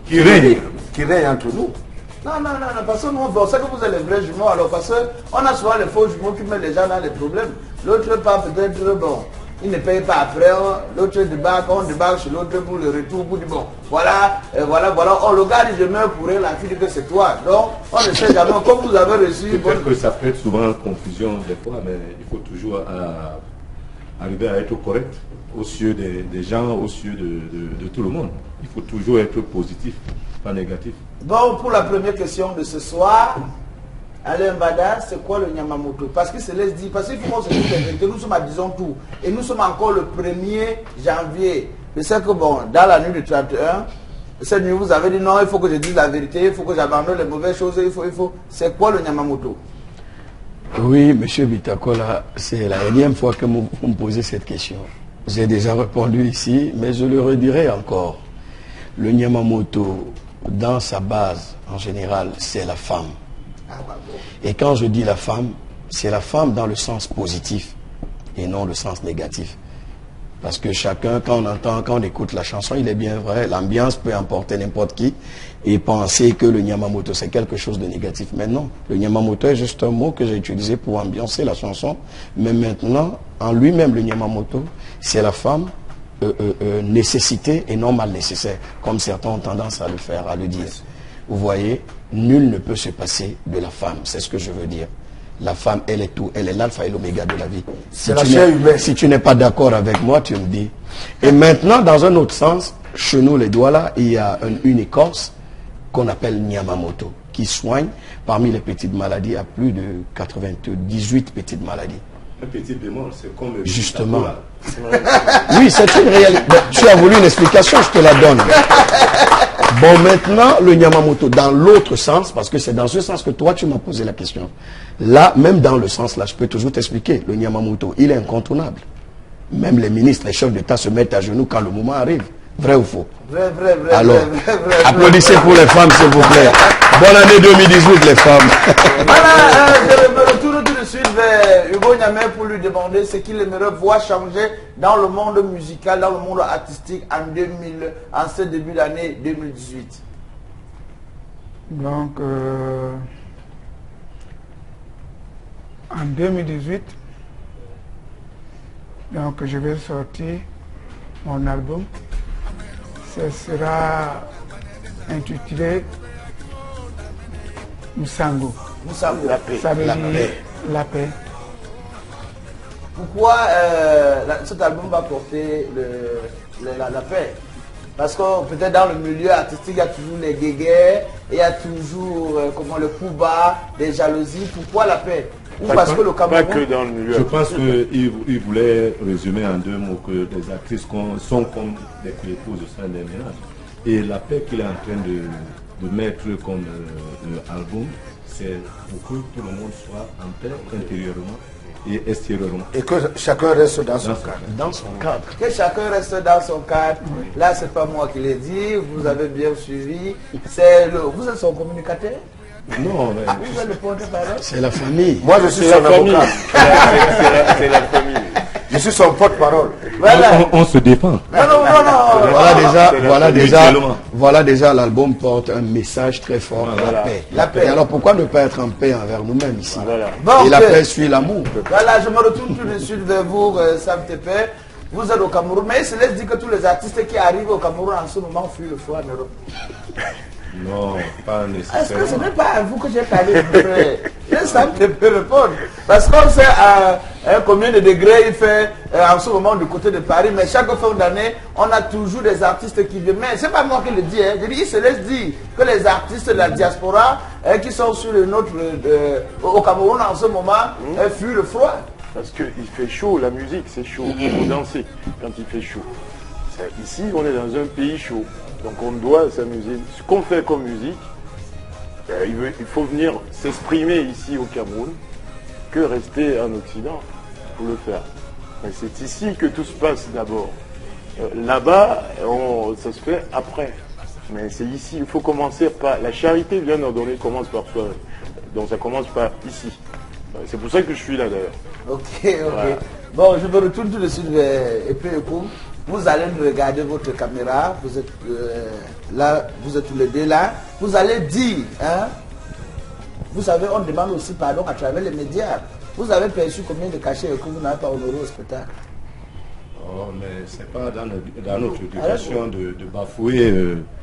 règne entre nous. Non, parce que nous, on sait que vous êtes les vrais jumeaux, alors parce qu'on a souvent les faux jumeaux qui mettent les gens dans les problèmes. L'autre part peut-être, bon, il ne paye pas après, l'autre débarque, on débarque sur l'autre pour le retour, pour dire bon, voilà, oh, le gars dit je meurs pour elle, la fille dit que c'est toi. Donc, on ne sait jamais, comme vous avez reçu... Peut-être que ça peut être souvent confusion des fois, mais il faut toujours arriver à être correct aux yeux des gens, aux yeux de tout le monde. Il faut toujours être positif, pas négatif. Bon, pour la première question de ce soir, Alain Bada, c'est quoi le Nyamamoto? Parce qu'il se laisse dire, parce qu'il faut qu'on se dise la vérité, nous sommes à disons tout. Et nous sommes encore le 1er janvier. Je sais que bon, dans la nuit du 31, cette nuit vous avez dit non, il faut que je dise la vérité, il faut que j'abandonne les mauvaises choses, il faut. C'est quoi le Nyamamoto? Oui, monsieur Bitakola, c'est la énième fois que vous me posez cette question. J'ai déjà répondu ici, mais je le redirai encore. Le Nyamamoto, dans sa base, en général, c'est la femme. Et quand je dis la femme, c'est la femme dans le sens positif et non le sens négatif. Parce que chacun, quand on écoute la chanson, il est bien vrai, l'ambiance peut emporter n'importe qui et penser que le Nyamamoto c'est quelque chose de négatif. Mais non, le Nyamamoto est juste un mot que j'ai utilisé pour ambiancer la chanson. Mais maintenant, en lui-même, le Nyamamoto, c'est la femme nécessité et non mal nécessaire, comme certains ont tendance à le faire, à le dire. Vous voyez, nul ne peut se passer de la femme, c'est ce que je veux dire. La femme, elle est tout, elle est l'alpha et l'oméga de la vie. C'est la chair humaine. Si tu n'es pas d'accord avec moi, tu me dis. Et maintenant, dans un autre sens, chez nous, les Douala, il y a une écorce qu'on appelle Nyamamoto, qui soigne parmi les petites maladies à plus de 98 petites maladies. Un petit bémol, c'est comme... Justement. Oui, c'est une réalité. Ben, tu as voulu une explication, je te la donne. Bon, maintenant, le Nyamamoto, dans l'autre sens, parce que c'est dans ce sens que toi, tu m'as posé la question. Là, même dans le sens, là, je peux toujours t'expliquer. Le Nyamamoto, il est incontournable. Même les ministres, les chefs d'État se mettent à genoux quand le moment arrive. Vrai ou faux? Vrai. Alors, applaudissez pour les femmes, s'il vous plaît. Bonne année 2018, les femmes. Voilà, je me retourne tout de suite vers Hugo Nyamé pour lui demander ce qu'il aimerait voir changer dans le monde musical, dans le monde artistique en ce début d'année 2018. Donc, en 2018, donc, je vais sortir mon album. Ce sera intitulé Musango. La paix. Ça veut dire la paix. Pourquoi cet album va porter la paix? Parce que peut-être dans le milieu artistique, il y a toujours les guéguerres, il y a toujours le coup bas, des jalousies. Pourquoi la paix? Ou parce que le Cameroun... Pas que dans le milieu. Je pense qu'il voulait résumer en deux mots que les actrices sont comme des épouse au sein des ménages. Et la paix qu'il est en train de mettre comme album, c'est pour que tout le monde soit en paix intérieurement et extérieurement. Et que chacun reste dans son cadre. Dans son cadre. Que chacun reste dans son cadre. Là, c'est pas moi qui l'ai dit, vous avez bien suivi. Vous êtes son communicateur? Non, mais... Vous êtes le porte-parole? C'est la famille. Moi, je suis son avocat. C'est la famille. Je suis son porte-parole. Voilà. On se défend. Non. Voilà déjà l'album porte un message très fort, la paix. La paix. Et alors pourquoi ne pas être en paix envers nous-mêmes ici? Bon, et la paix suit l'amour. Voilà, je me retourne tout de suite vers vous, Sam Tepe. Vous êtes au Cameroun, mais il se laisse dire que tous les artistes qui arrivent au Cameroun en ce moment fuient le froid en Europe. Non, pas nécessairement. Est-ce que ce n'est pas à vous que j'ai parlé, mon frère? Sam Tepe répondre. Parce qu'on sait combien de degrés il fait en ce moment du côté de Paris, mais chaque fin d'année, on a toujours des artistes qui viennent. Mais c'est pas moi qui le dis, je dis, il se laisse dire que les artistes de la diaspora qui sont sur le nôtre au Cameroun en ce moment fuient le froid. Parce qu'il fait chaud, la musique c'est chaud, il faut danser quand il fait chaud. Ici on est dans un pays chaud, donc on doit s'amuser. Ce qu'on fait comme musique, il faut venir s'exprimer ici au Cameroun que rester en Occident pour le faire. Mais c'est ici que tout se passe d'abord. Là-bas, ça se fait après. Mais c'est ici, il faut commencer par... La charité vient d'ordonner, commence par soi. Donc ça commence par ici. C'est pour ça que je suis là d'ailleurs. Ok. Voilà. Bon, je me retourne tout de suite vers Epeekoum. Vous allez regarder votre caméra. Vous êtes là, vous êtes tous les deux là. Vous allez dire, hein. Vous savez, on demande aussi pardon à travers les médias. Vous avez perçu combien de cachets que vous n'avez pas honoré au spectacle? Oh, mais ce n'est pas dans notre éducation de bafouer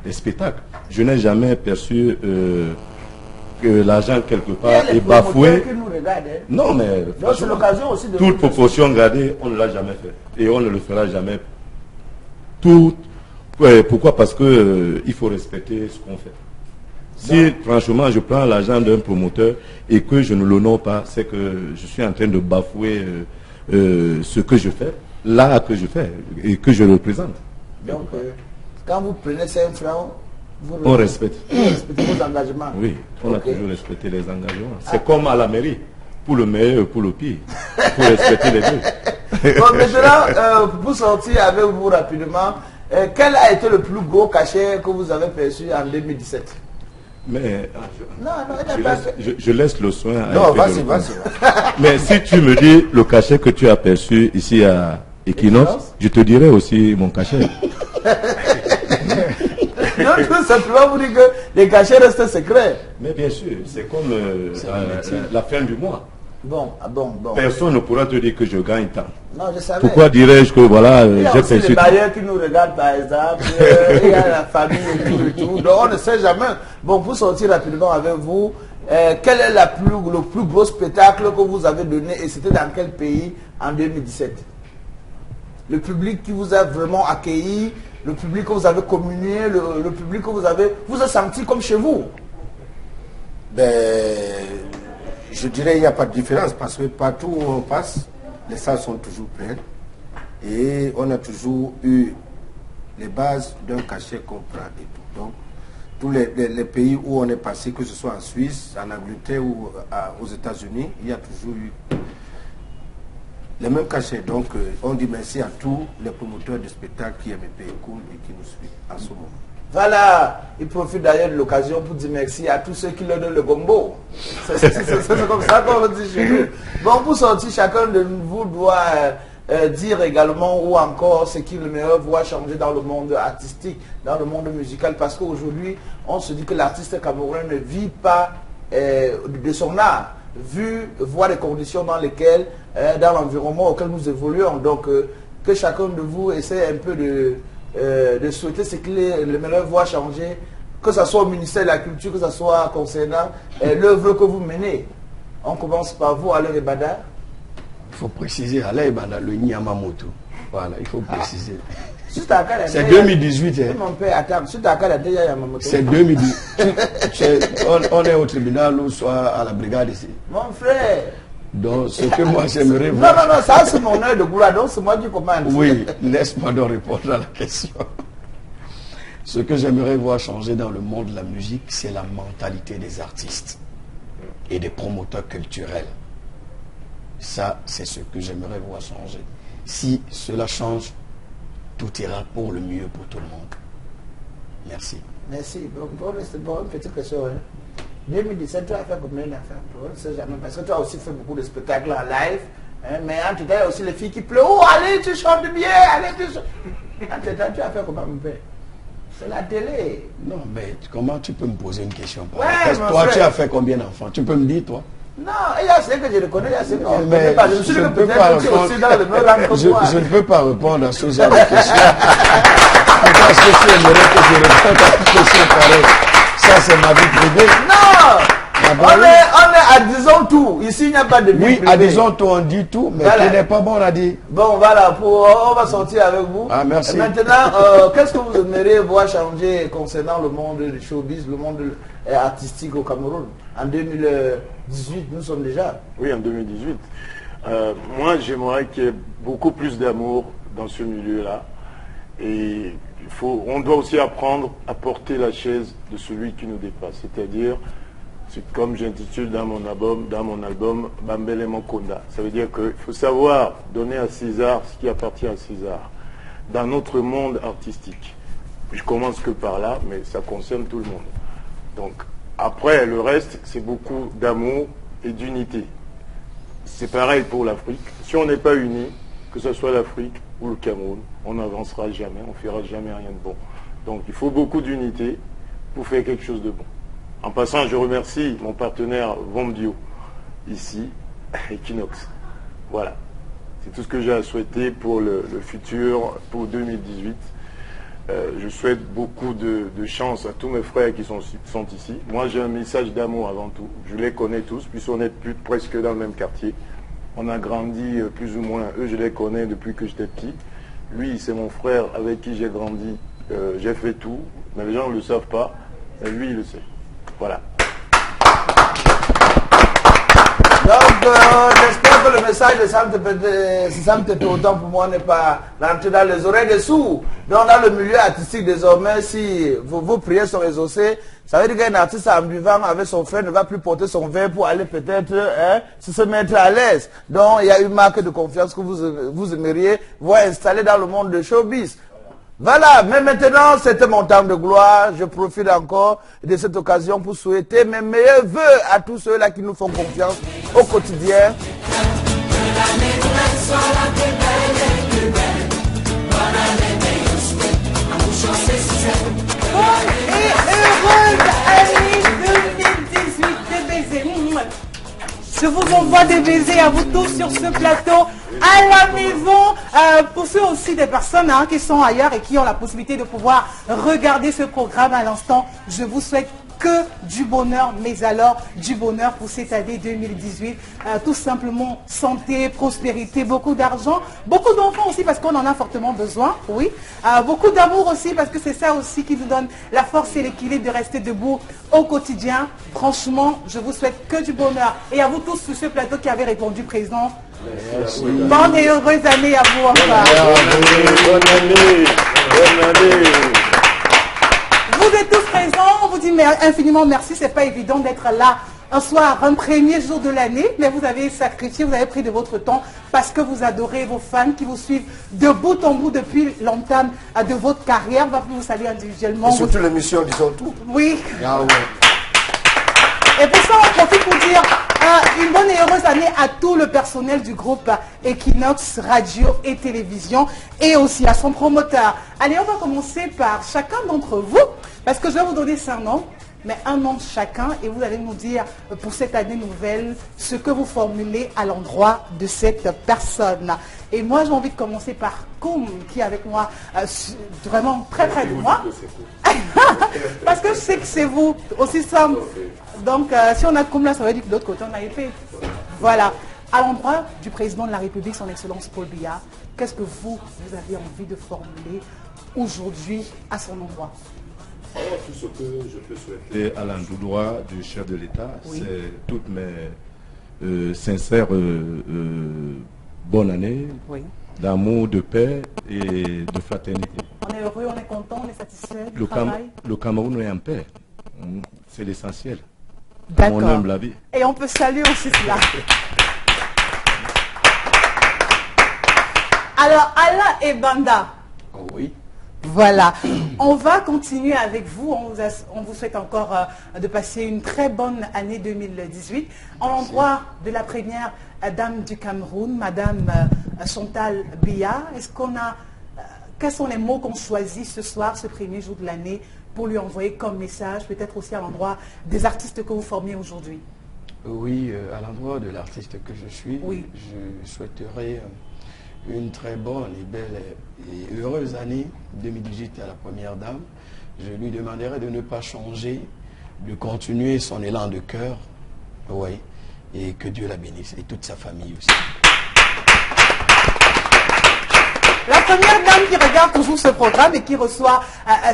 les spectacles. Je n'ai jamais perçu que l'argent quelque part est bafoué. Non, mais c'est l'occasion aussi de toute proportion gardée, on ne l'a jamais fait. Et on ne le fera jamais. Pourquoi? Parce que il faut respecter ce qu'on fait. Si franchement je prends l'argent d'un promoteur et que je ne l'honore pas, c'est que je suis en train de bafouer ce que je fais, l'art que je fais et que je représente. Donc, quand vous prenez 5 francs, on respecte. Vous respectez vos engagements. Oui, on a toujours respecté les engagements. C'est comme à la mairie, pour le meilleur et pour le pire. Il faut respecter les deux. Bon, maintenant, pour sortir avec vous rapidement, quel a été le plus gros cachet que vous avez perçu en 2017? Mais non, je laisse le soin à... Non, vas-y. Mais si tu me dis le cachet que tu as perçu ici à Equinox, je te dirai aussi mon cachet. Donc, tout simplement vous dire que les cachets restent secrets. Mais bien sûr, c'est comme la fin du mois. Bon. Personne ne pourra te dire que je gagne tant. Non, je savais. Pourquoi dirais-je que voilà, j'ai perçu... Il y a aussi les bailleurs qui nous regardent par exemple, il y a la famille et tout. Donc on ne sait jamais. Bon, pour sortir rapidement avec vous, quel est le plus gros spectacle que vous avez donné et c'était dans quel pays en 2017? Le public qui vous a vraiment accueilli, le public que vous avez communié, le public que vous avez senti comme chez vous? Je dirais qu'il n'y a pas de différence parce que partout où on passe, les salles sont toujours pleines et on a toujours eu les bases d'un cachet qu'on prend et tout. Donc, tous les pays où on est passé, que ce soit en Suisse, en Angleterre ou aux États-Unis, il y a toujours eu les mêmes cachets. Donc, on dit merci à tous les promoteurs de spectacles qui aiment Epeekoum et qui nous suivent en ce moment. Voilà, il profite d'ailleurs de l'occasion pour dire merci à tous ceux qui leur donnent le gombo. C'est comme ça qu'on dit chez nous. Bon, pour sortir, chacun de vous doit dire également ou encore ce qui le meilleur voit changer dans le monde artistique, dans le monde musical, parce qu'aujourd'hui, on se dit que l'artiste camerounais ne vit pas de son art, voir les conditions dans lesquelles, dans l'environnement auquel nous évoluons. Donc, que chacun de vous essaie un peu de souhaiter ce que le meilleur voit changer, que ce soit au ministère de la Culture, que ce soit concernant l'œuvre que vous menez. On commence par vous, Alain Ebada. Il faut préciser, Alain Ebada, le Nyamamoto. Voilà, il faut préciser. C'est 2018. Mon père, attends, c'est 2018. On est au tribunal ou soit à la brigade ici. Mon frère. Donc, ce que moi j'aimerais voir... Non, ça c'est mon œil de goula, donc c'est moi qui commande. Oui, laisse-moi donc répondre à la question. Ce que j'aimerais voir changer dans le monde de la musique, c'est la mentalité des artistes et des promoteurs culturels. Ça, c'est ce que j'aimerais voir changer. Si cela change, tout ira pour le mieux pour tout le monde. Merci. Merci. Bon, une petite question. 2017, tu as fait combien d'affaires? On ne sait jamais. Parce que tu as aussi fait beaucoup de spectacles en live. Hein, mais en tout cas, il y a aussi les filles qui pleurent. Oh, allez, tu chantes bien. Allez, tu chantes. Tu as fait comment, mon père? C'est la télé. Non, mais comment tu peux me poser une question? Ouais, toi, tu as fait combien d'enfants? Tu peux me dire, toi? Non, il y a ceux que je reconnais, il y a ceux que je ne mais connais pas. Je me suis dit que peut-être que tu es aussi dans le même rang que moi. Je ne peux pas répondre à ce genre de questions. Pourquoi est-ce que tu aimerais que je réponde à toutes questions pareilles? Ça, c'est ma vie privée. Non! On est à disons tout. Ici, il n'y a pas de vie privée. Oui, à disons tout, on dit tout, mais Voilà. qui n'est pas bon, on a dit. Bon, voilà, on va sortir avec vous. Ah, merci. Et maintenant, qu'est-ce que vous aimeriez voir changer concernant le monde du showbiz, le monde artistique au Cameroun? En 2018, nous sommes déjà. Oui, en 2018. Moi, j'aimerais qu'il y ait beaucoup plus d'amour dans ce milieu-là. Et on doit aussi apprendre à porter la chaise de celui qui nous dépasse. C'est-à-dire, c'est comme j'intitule dans mon album Bambele Mokonda. Ça veut dire qu'il faut savoir donner à César ce qui appartient à César dans notre monde artistique. Je commence que par là, mais ça concerne tout le monde. Donc, après, le reste, c'est beaucoup d'amour et d'unité. C'est pareil pour l'Afrique. Si on n'est pas unis, que ce soit l'Afrique ou le Cameroun, on n'avancera jamais, on ne fera jamais rien de bon. Donc, il faut beaucoup d'unité pour faire quelque chose de bon. En passant, je remercie mon partenaire Vombio, ici, Equinox. Voilà. C'est tout ce que j'ai à souhaiter pour le futur, pour 2018. Je souhaite beaucoup de chance à tous mes frères qui sont ici. Moi, j'ai un message d'amour avant tout. Je les connais tous, puisqu'on est presque dans le même quartier. On a grandi plus ou moins. Eux, je les connais depuis que j'étais petit. Lui, c'est mon frère avec qui j'ai grandi. J'ai fait tout, mais les gens ne le savent pas. Et lui, il le sait. Voilà. Donc, j'espère que le message de Sam Tepe, autant pour moi, n'est pas rentré dans les oreilles des sourds. Donc, dans le milieu artistique, désormais, si vos prières sont exaucées, ça veut dire qu'un artiste ambivant avec son frère ne va plus porter son verre pour aller peut-être se mettre à l'aise. Donc, il y a une marque de confiance que vous aimeriez voir installée dans le monde de showbiz. Voilà, mais maintenant, c'était mon temps de gloire. Je profite encore de cette occasion pour souhaiter mes meilleurs vœux à tous ceux-là qui nous font confiance au quotidien. Bonne et heureuse année 2018, des baisers. Je vous envoie des baisers à vous tous sur ce plateau, à la maison, pour ceux aussi des personnes qui sont ailleurs et qui ont la possibilité de pouvoir regarder ce programme à l'instant. Je vous souhaite que du bonheur, mais alors du bonheur pour cette année 2018. Tout simplement santé, prospérité, beaucoup d'argent, beaucoup d'enfants aussi parce qu'on en a fortement besoin, oui. Beaucoup d'amour aussi parce que c'est ça aussi qui nous donne la force et l'équilibre de rester debout au quotidien. Franchement, je vous souhaite que du bonheur. Et à vous tous sur ce plateau qui avez répondu présent. Merci. Bonne et heureuse année à vous encore. Bonne année. Bonne année. Vous êtes tous présents, on vous dit infiniment merci, c'est pas évident d'être là un soir, un premier jour de l'année, mais vous avez sacrifié, vous avez pris de votre temps parce que vous adorez vos fans qui vous suivent de bout en bout depuis l'entame de votre carrière. On va vous saluer individuellement. Et surtout l'émission, disons tout. Oui. Ah ouais. Et pour ça, on profite pour dire une bonne et heureuse année à tout le personnel du groupe Equinox Radio et Télévision et aussi à son promoteur. Allez, on va commencer par chacun d'entre vous, parce que je vais vous donner 5 noms, mais un nom chacun, et vous allez nous dire pour cette année nouvelle ce que vous formulez à l'endroit de cette personne. Et moi, j'ai envie de commencer par Koum, qui est avec moi, vraiment très près de moi. Parce que je sais que c'est vous, aussi simple. Donc, si on a Koum là, ça veut dire que de l'autre côté, on a épée. Voilà. À l'endroit du président de la République, son Excellence Paul Biya, qu'est-ce que vous avez envie de formuler aujourd'hui à son endroit? Tout ce que je peux souhaiter à l'endroit du chef de l'État, oui, c'est toutes mes sincères bonnes années, oui, d'amour, de paix et de fraternité. On est heureux, on est content, on est satisfait du travail. Le Cameroun est en paix. C'est l'essentiel. D'accord. Mon humble avis. Et on peut saluer aussi cela. Alors, Alain et Banda. Oh oui. Voilà. On va continuer avec vous. On vous souhaite encore de passer une très bonne année 2018. En l'endroit de la première dame du Cameroun, Madame Chantal Biya, est-ce qu'on a quels sont les mots qu'on choisit ce soir, ce premier jour de l'année, pour lui envoyer comme message, peut-être aussi à l'endroit des artistes que vous formez aujourd'hui? Oui, à l'endroit de l'artiste que je suis, oui. Je souhaiterais une très bonne et belle et heureuse année 2018 à la première dame. Je lui demanderai de ne pas changer, de continuer son élan de cœur, oui, et que Dieu la bénisse et toute sa famille aussi. La première dame qui regarde toujours ce programme et qui reçoit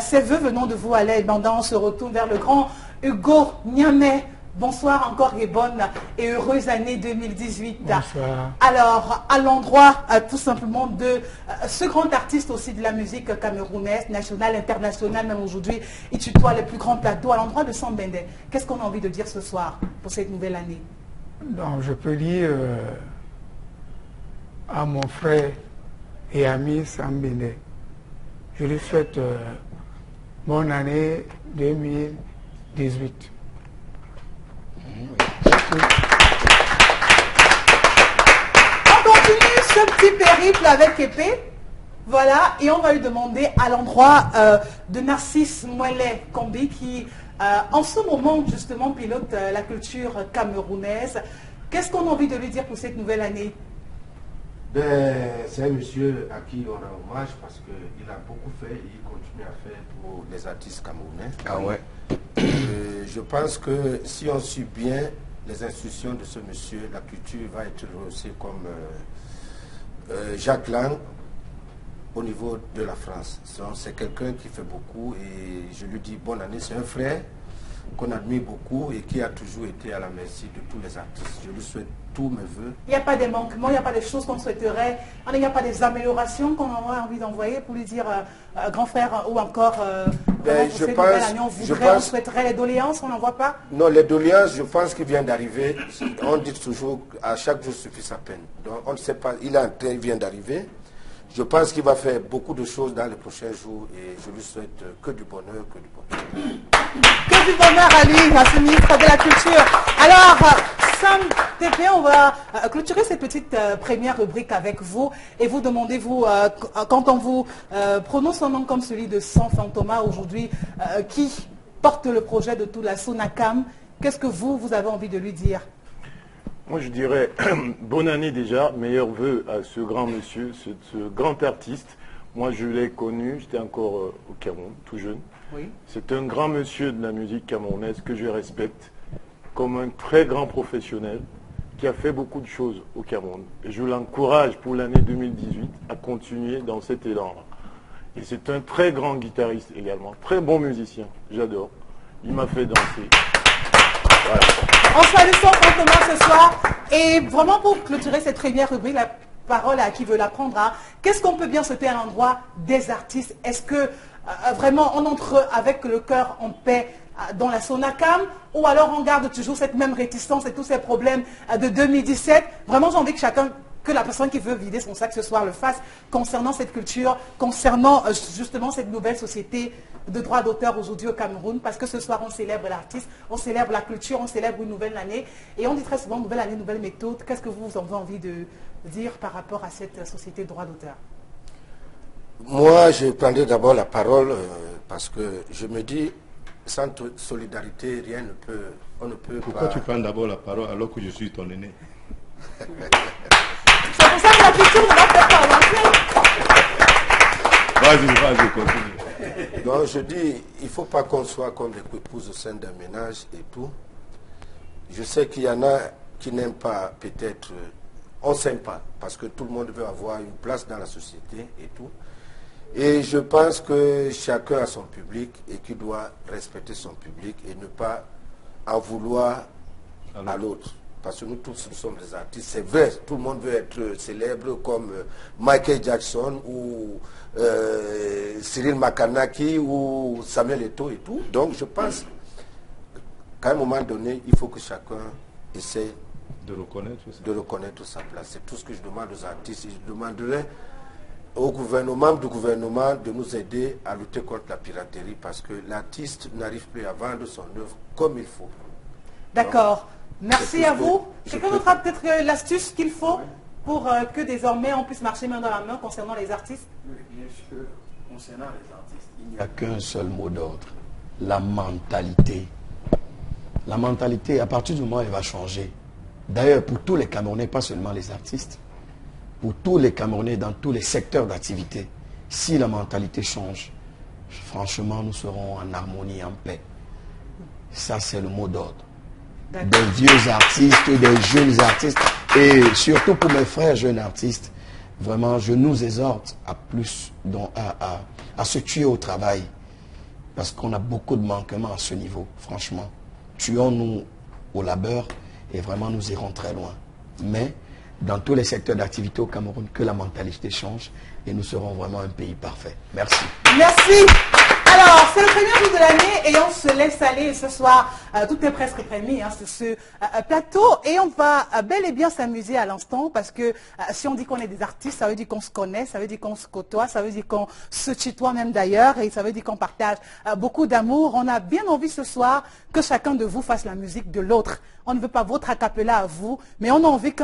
ses vœux venant de vous à l'aide, on se retourne vers le grand Hugo Niamey. Bonsoir encore et bonne et heureuse année 2018. Bonsoir. Alors, à l'endroit tout simplement de ce grand artiste aussi de la musique camerounaise, nationale, internationale, même aujourd'hui, il tutoie les plus grands plateaux, à l'endroit de Sambende, qu'est-ce qu'on a envie de dire ce soir pour cette nouvelle année? Donc, je peux dire à mon frère et ami Sambende, je lui souhaite bonne année 2018. On continue ce petit périple avec Épée. Voilà, et on va lui demander à l'endroit de Narcisse Mouelet Kombi qui en ce moment justement pilote la culture camerounaise. Qu'est-ce qu'on a envie de lui dire pour cette nouvelle année? C'est un monsieur à qui on rend hommage parce qu'il a beaucoup fait et il continue à faire pour les artistes camerounais. Ah ouais. Je pense que si on suit bien les instructions de ce monsieur, la culture va être rehaussée comme Jacques Lang au niveau de la France. C'est quelqu'un qui fait beaucoup et je lui dis bonne année. C'est un frère qu'on admire beaucoup et qui a toujours été à la merci de tous les artistes. Je lui souhaite tous mes voeux. Il n'y a pas des manquements, il n'y a pas des choses qu'on souhaiterait, il n'y a pas des améliorations qu'on aurait envie d'envoyer pour lui dire grand frère ou encore on souhaiterait les doléances, on n'en voit pas? Non, les doléances, je pense qu'il vient d'arriver. On dit toujours à chaque jour suffit sa peine. Donc on ne sait pas, il vient d'arriver. Je pense qu'il va faire beaucoup de choses dans les prochains jours et je lui souhaite que du bonheur, que du bonheur. Que du bonheur à lui, à ce ministre de la Culture. Alors, Sam TP, on va clôturer cette petite première rubrique avec vous et vous demandez-vous, quand on vous prononce un nom comme celui de Sanfant Thomas aujourd'hui, qui porte le projet de toute la Sonacam, qu'est-ce que vous avez envie de lui dire? Moi, je dirais bonne année déjà, meilleurs vœux à ce grand monsieur, ce grand artiste. Moi, je l'ai connu, j'étais encore au Cameroun, tout jeune. Oui. C'est un grand monsieur de la musique camerounaise que je respecte comme un très grand professionnel qui a fait beaucoup de choses au Cameroun. Et je l'encourage pour l'année 2018 à continuer dans cet élan-là. Et c'est un très grand guitariste également, très bon musicien, j'adore. Il m'a fait danser. Voilà. On salue Sanfant Thomas ce soir. Et vraiment pour clôturer cette première rubrique, la parole à qui veut la prendre, hein, qu'est-ce qu'on peut bien sauter à l'endroit des artistes? Est-ce que vraiment on entre avec le cœur en paix dans la Sonacam ou alors on garde toujours cette même réticence et tous ces problèmes de 2017? Vraiment j'ai envie que la personne qui veut vider son sac ce soir le fasse concernant cette culture, concernant justement cette nouvelle société de droits d'auteur aujourd'hui au Cameroun, parce que ce soir on célèbre l'artiste, on célèbre la culture, on célèbre une nouvelle année et on dit très souvent nouvelle année, nouvelle méthode. Qu'est-ce que vous avez envie de dire par rapport à cette société de droits d'auteur? Moi, je prendrai d'abord la parole parce que je me dis, sans solidarité, on ne peut Pourquoi pas... tu prends d'abord la parole alors que je suis ton aîné? C'est pour ça que la culture ne va pas avancer. Vas-y, continue. Donc je dis, il ne faut pas qu'on soit comme des épouses au sein d'un ménage et tout. Je sais qu'il y en a qui n'aiment pas peut-être... On ne s'aime pas parce que tout le monde veut avoir une place dans la société et tout. Et je pense que chacun a son public et qu'il doit respecter son public et ne pas en vouloir à l'autre. Parce que nous tous, nous sommes des artistes. C'est vrai, tout le monde veut être célèbre comme Michael Jackson ou Cyril Makanaki ou Samuel Eto'o et tout. Donc je pense qu'à un moment donné, il faut que chacun essaie de reconnaître sa place. C'est tout ce que je demande aux artistes. Et je demanderai au gouvernement, du gouvernement de nous aider à lutter contre la piraterie parce que l'artiste n'arrive plus à vendre son œuvre comme il faut. D'accord. Merci à vous. Quelqu'un d'autre a peut-être l'astuce qu'il faut pour que désormais on puisse marcher main dans la main concernant les artistes? Bien sûr, concernant les artistes, il n'y a qu'un seul mot d'ordre, la mentalité. La mentalité, à partir du moment où elle va changer, d'ailleurs pour tous les Camerounais, pas seulement les artistes, pour tous les Camerounais dans tous les secteurs d'activité, si la mentalité change, franchement, nous serons en harmonie, en paix. Ça, c'est le mot d'ordre. Des vieux artistes, des jeunes artistes, et surtout pour mes frères jeunes artistes, vraiment, je nous exhorte à plus, à se tuer au travail, parce qu'on a beaucoup de manquements à ce niveau, franchement. Tuons-nous au labeur, et vraiment, nous irons très loin. Mais, dans tous les secteurs d'activité au Cameroun, que la mentalité change, et nous serons vraiment un pays parfait. Merci. Merci. Alors, c'est le premier jour de l'année et on se laisse aller ce soir. Tout est presque prémis sur ce plateau et on va bel et bien s'amuser à l'instant parce que si on dit qu'on est des artistes, ça veut dire qu'on se connaît, ça veut dire qu'on se côtoie, ça veut dire qu'on se tutoie même d'ailleurs et ça veut dire qu'on partage beaucoup d'amour. On a bien envie ce soir que chacun de vous fasse la musique de l'autre. On ne veut pas votre a cappella à vous, mais on a envie que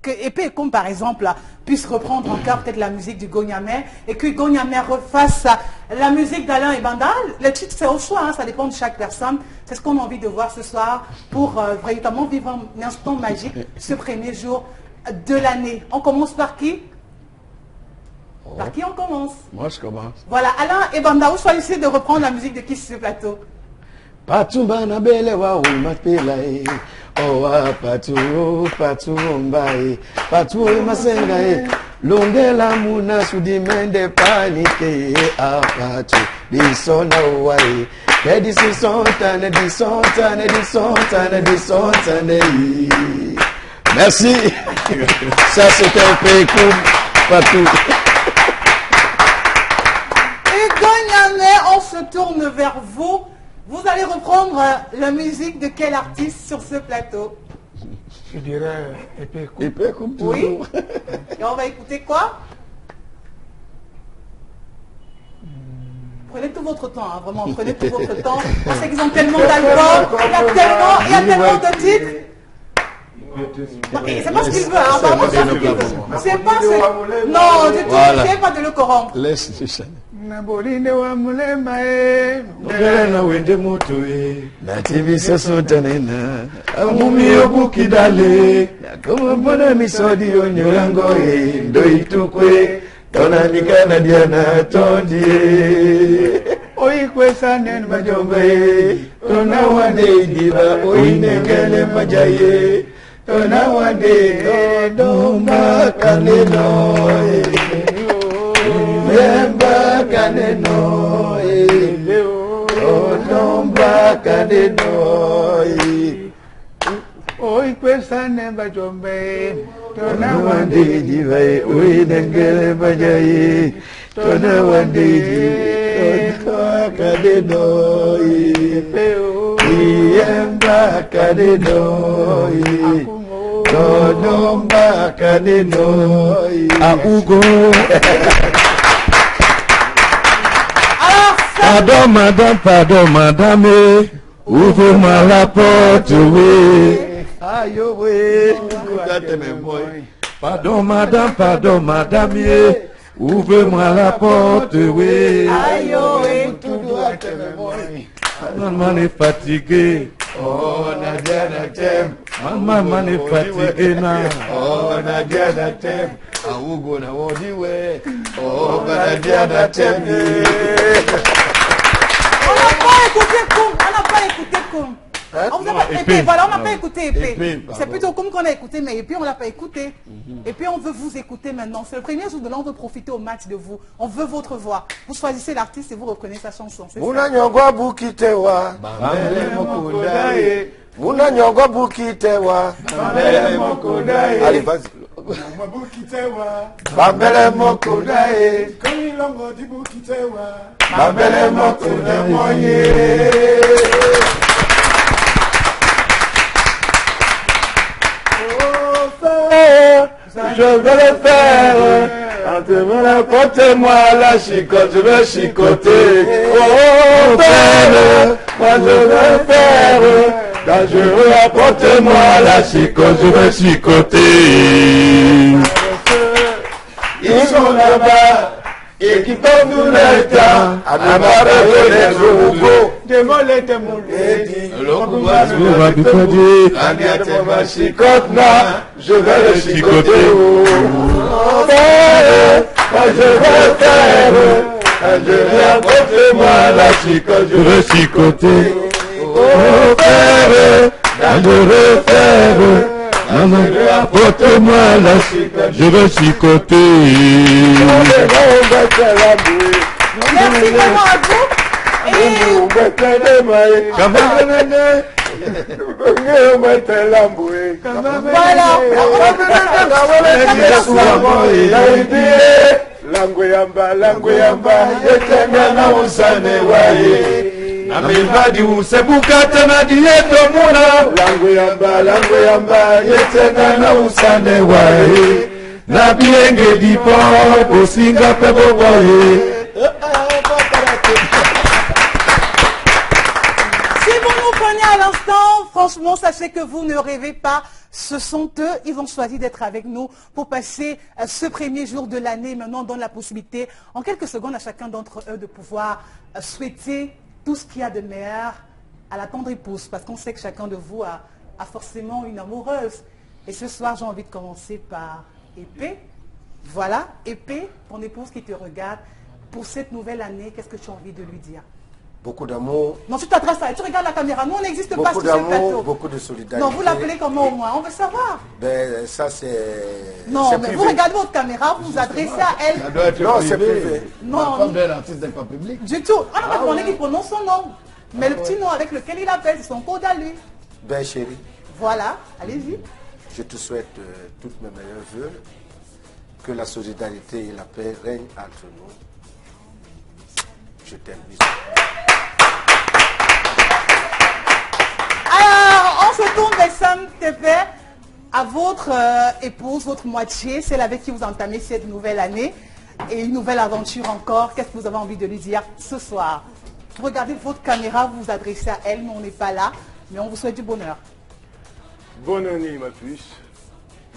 Épée comme par exemple puisse reprendre encore peut-être la musique du Gonyamé et que Gonyamé refasse la musique d'Alain et Bandal. Le titre c'est au choix, ça dépend de chaque personne. C'est ce qu'on a envie de voir ce soir pour véritablement vivre un instant magique ce premier jour de l'année. On commence par qui? Par qui on commence? Moi je commence. Voilà, Alain et Bandal, vous choisissez de reprendre la musique de qui sur ce plateau? Patumba na bele wa umapela owa patu mbae patu masenga longela muna sudimende panike apatu disona wae dissontane. Merci. Ça c'était un peu cool Patou. Et Gonyamé, on se tourne vers vous. Vous allez reprendre la musique de quel artiste sur ce plateau? Je dirais Épée Coupe. Épée Coupe toujours. Oui. Et on va écouter quoi? Prenez tout votre temps, hein, vraiment, prenez tout votre temps. On sait qu'ils ont tellement d'albums, il y a tellement de titres. C'est pas ce qu'il veut, hein, vraiment c'est pas ce qu'il veut. C'est pas ce... Non, du tout, c'est pas de le corrompre. Laisse le chanter. Naboline wa mulema e Mugana wende moto e Nativisa sotanena Amumi obukidale Yakoma mbona misodi onyorango e Ndoitukwe Tona nikana diana tondi Oikwe sanen Majombe Tona wande idiba Oinengele majaye Tona wande Dodoma kaneno Yemba kaneno Odomba kaneno Oi questa nemba jombe Tona wande jivae Uinengele majaye Tona wande Dodoma kaneno Yemba kaneno Dodoma kaneno Augo Pardon madame, ouvre-moi la porte, oui. Aïe, oui. Pardon madame, ouvre-moi la porte, oui. Aïe, oui. Maman est fatiguée. Oh, Nadia Natem. Maman est fatiguée, na. Oh, Nadia Natem. Augo na wodiwe. Oh, Nadia Natem. On n'a pas écouté Koum. On vous a pas Épée, voilà, on n'a pas écouté Épée. C'est plutôt Koum qu'on a écouté, mais Épée, on l'a pas écouté. Et puis on veut vous écouter maintenant. C'est le premier jour de l'an, on veut profiter au match de vous. On veut votre voix. Vous choisissez l'artiste et vous reprenez sa chanson. Muna nyongwa bukitewa. Bambele mokudaye. Muna nyongwa bukitewa. Bambele mokudaye. Allez, vas-y. Bambele mokudaye. Kamilongo di bukitewa. Bambele mokudaye. Je vais le faire. Apportez-moi la chicote, je vais chicoter. Oh, père, moi je vais faire. Dangereux, apportez-moi la chicote, je vais chicoter. sont là-bas et qui peuvent nous l'État à ne pas reconnaître au beau. Demolé, demolé. Je vais le chicoter. Je vais faire. Je vais apporter-moi la chicote. Je vais chicoter. Oh père, je vais faire. Apporte-moi la chicote. Je vais chicoter. Merci vraiment à vous. Et voilà. Langoyamba, yetenga na usane waye. Amilvadi usebukata na dieto muna. Langoyamba, yetenga na usane waye. Na bienge dipo, osinga pebo waye. Si vous nous prenez à l'instant, franchement, sachez que vous ne rêvez pas. Ce sont eux, ils ont choisi d'être avec nous pour passer ce premier jour de l'année. Maintenant, on donne la possibilité, en quelques secondes, à chacun d'entre eux de pouvoir souhaiter tout ce qu'il y a de meilleur à la tendre épouse. Parce qu'on sait que chacun de vous a forcément une amoureuse. Et ce soir, j'ai envie de commencer par Épée. Voilà, Épée, ton épouse qui te regarde. Pour cette nouvelle année, qu'est-ce que tu as envie de lui dire? Beaucoup d'amour. Non, tu t'adresses à elle, tu regardes la caméra. Nous, on n'existe pas sur ce plateau. Beaucoup de solidarité. Non, vous l'appelez comment au moins? On veut savoir. Ben, ça c'est... Non, mais vous regardez votre caméra, vous vous adressez à elle. Ça doit être non, c'est privé. Non. Femme d'un artiste n'est pas public. Du tout. On n'a pas demandé qu'il prononce son nom. Mais le petit nom avec lequel il appelle, c'est son code à lui. Ben chérie. Voilà, allez-y. Je te souhaite toutes mes meilleurs vœux. Que la solidarité et la paix règnent entre nous. Je t'aime, bisous. Alors, on se tourne vers Sam Tepe, à votre épouse, votre moitié, celle avec qui vous entamez cette nouvelle année et une nouvelle aventure encore. Qu'est-ce que vous avez envie de lui dire ce soir? Vous regardez votre caméra, vous vous adressez à elle, mais on n'est pas là, mais on vous souhaite du bonheur. Bonne année, ma puce.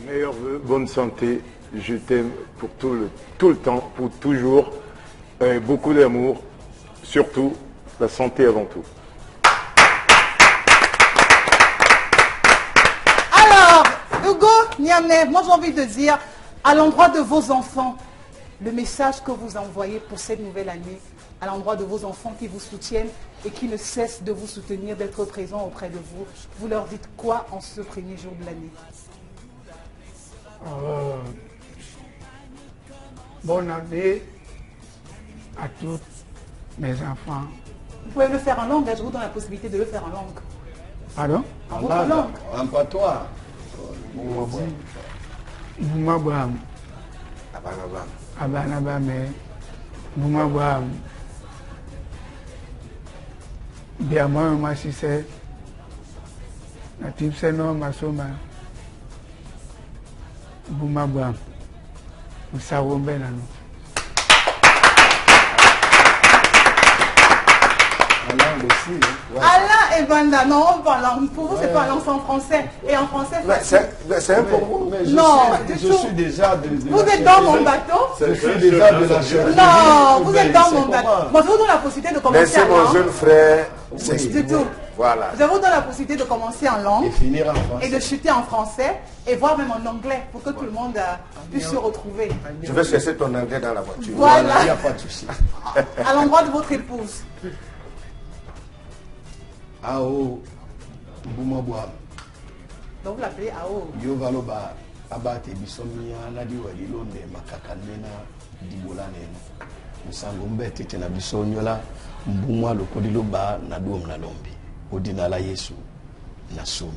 Meilleurs vœux, bonne santé. Je t'aime pour tout le temps, pour toujours. Beaucoup d'amour. Surtout, la santé avant tout. Alors, Hugo Niamé, moi j'ai envie de dire, à l'endroit de vos enfants, le message que vous envoyez pour cette nouvelle année, à l'endroit de vos enfants qui vous soutiennent et qui ne cessent de vous soutenir, d'être présents auprès de vous, vous leur dites quoi en ce premier jour de l'année? Bonne année à tous mes enfants. Vous pouvez le faire en langue, je vous donne la possibilité de le faire en langue. Pardon? En votre langue. En patois. Boumabouam. Abanabame. Boumabouam. Biamoi Masise. Natif Seno Masoma. Boumabouam. Moussawombe Nanou. Alain et Banda, non, on parle en, pour vous c'est pas en langue, c'est en français. Et en français, c'est un pour vous. Non, je suis déjà de vous êtes dans mon bateau. Je suis déjà de la chair. Non, vous êtes dans mon bateau. Moi, je vous donne la possibilité de commencer Laissez en langue. mon jeune frère Du s'exprimer. tout. Voilà. Je vous donne la possibilité de commencer en langue. Et finir en français. Et de chuter en français. Et voir même en anglais pour que tout le monde puisse se retrouver. Je vais chercher ton anglais dans la voiture. Voilà. Il n'y a pas de souci. À l'endroit de votre épouse. Ao Boumabouam. Donc vous l'appelez Ao. Yo valoba abate bisomia nadi walilonde makakanena dibolaneno. Musango mbete tena bisonyola mbumwa lokodilo ba na duom na lombi. Odina la Yesu na sum.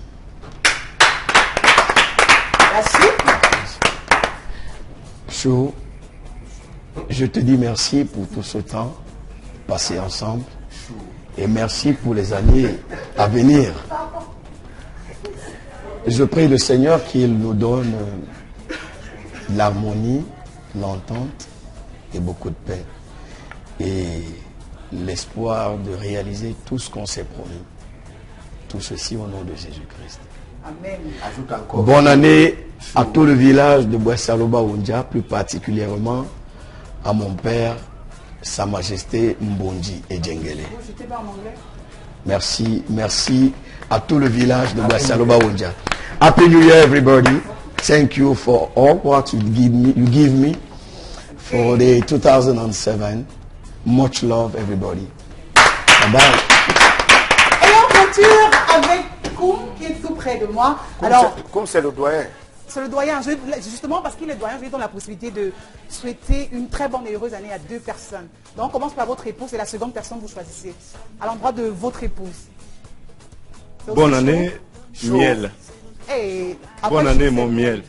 Merci. Chou, je te dis merci pour tout ce temps passé ensemble. Et merci pour les années à venir. Je prie le Seigneur qu'il nous donne l'harmonie, l'entente et beaucoup de paix. Et l'espoir de réaliser tout ce qu'on s'est promis. Tout ceci au nom de Jésus-Christ. Amen. Ajoute encore. Bonne année à tout le village de Boissaloba Ondja, plus particulièrement à mon père, Sa Majesté Mbondi et Djengele. Je t'ai pas en anglais. Merci à tout le village de Boissaloba Ondja. Happy New Year, everybody. Thank you for all what you give me for the 2007. Much love, everybody. Bye bye. Et on clôture avec Koum qui est tout près de moi. Alors, Comme c'est le doyen. c'est le doyen. Justement, parce qu'il est doyen, je lui donne la possibilité de souhaiter une très bonne et heureuse année à 2 personnes. Donc, on commence par votre épouse et la seconde personne vous choisissez. À l'endroit de votre épouse. Bonne année, miel. Et après, Bonne année, mon miel.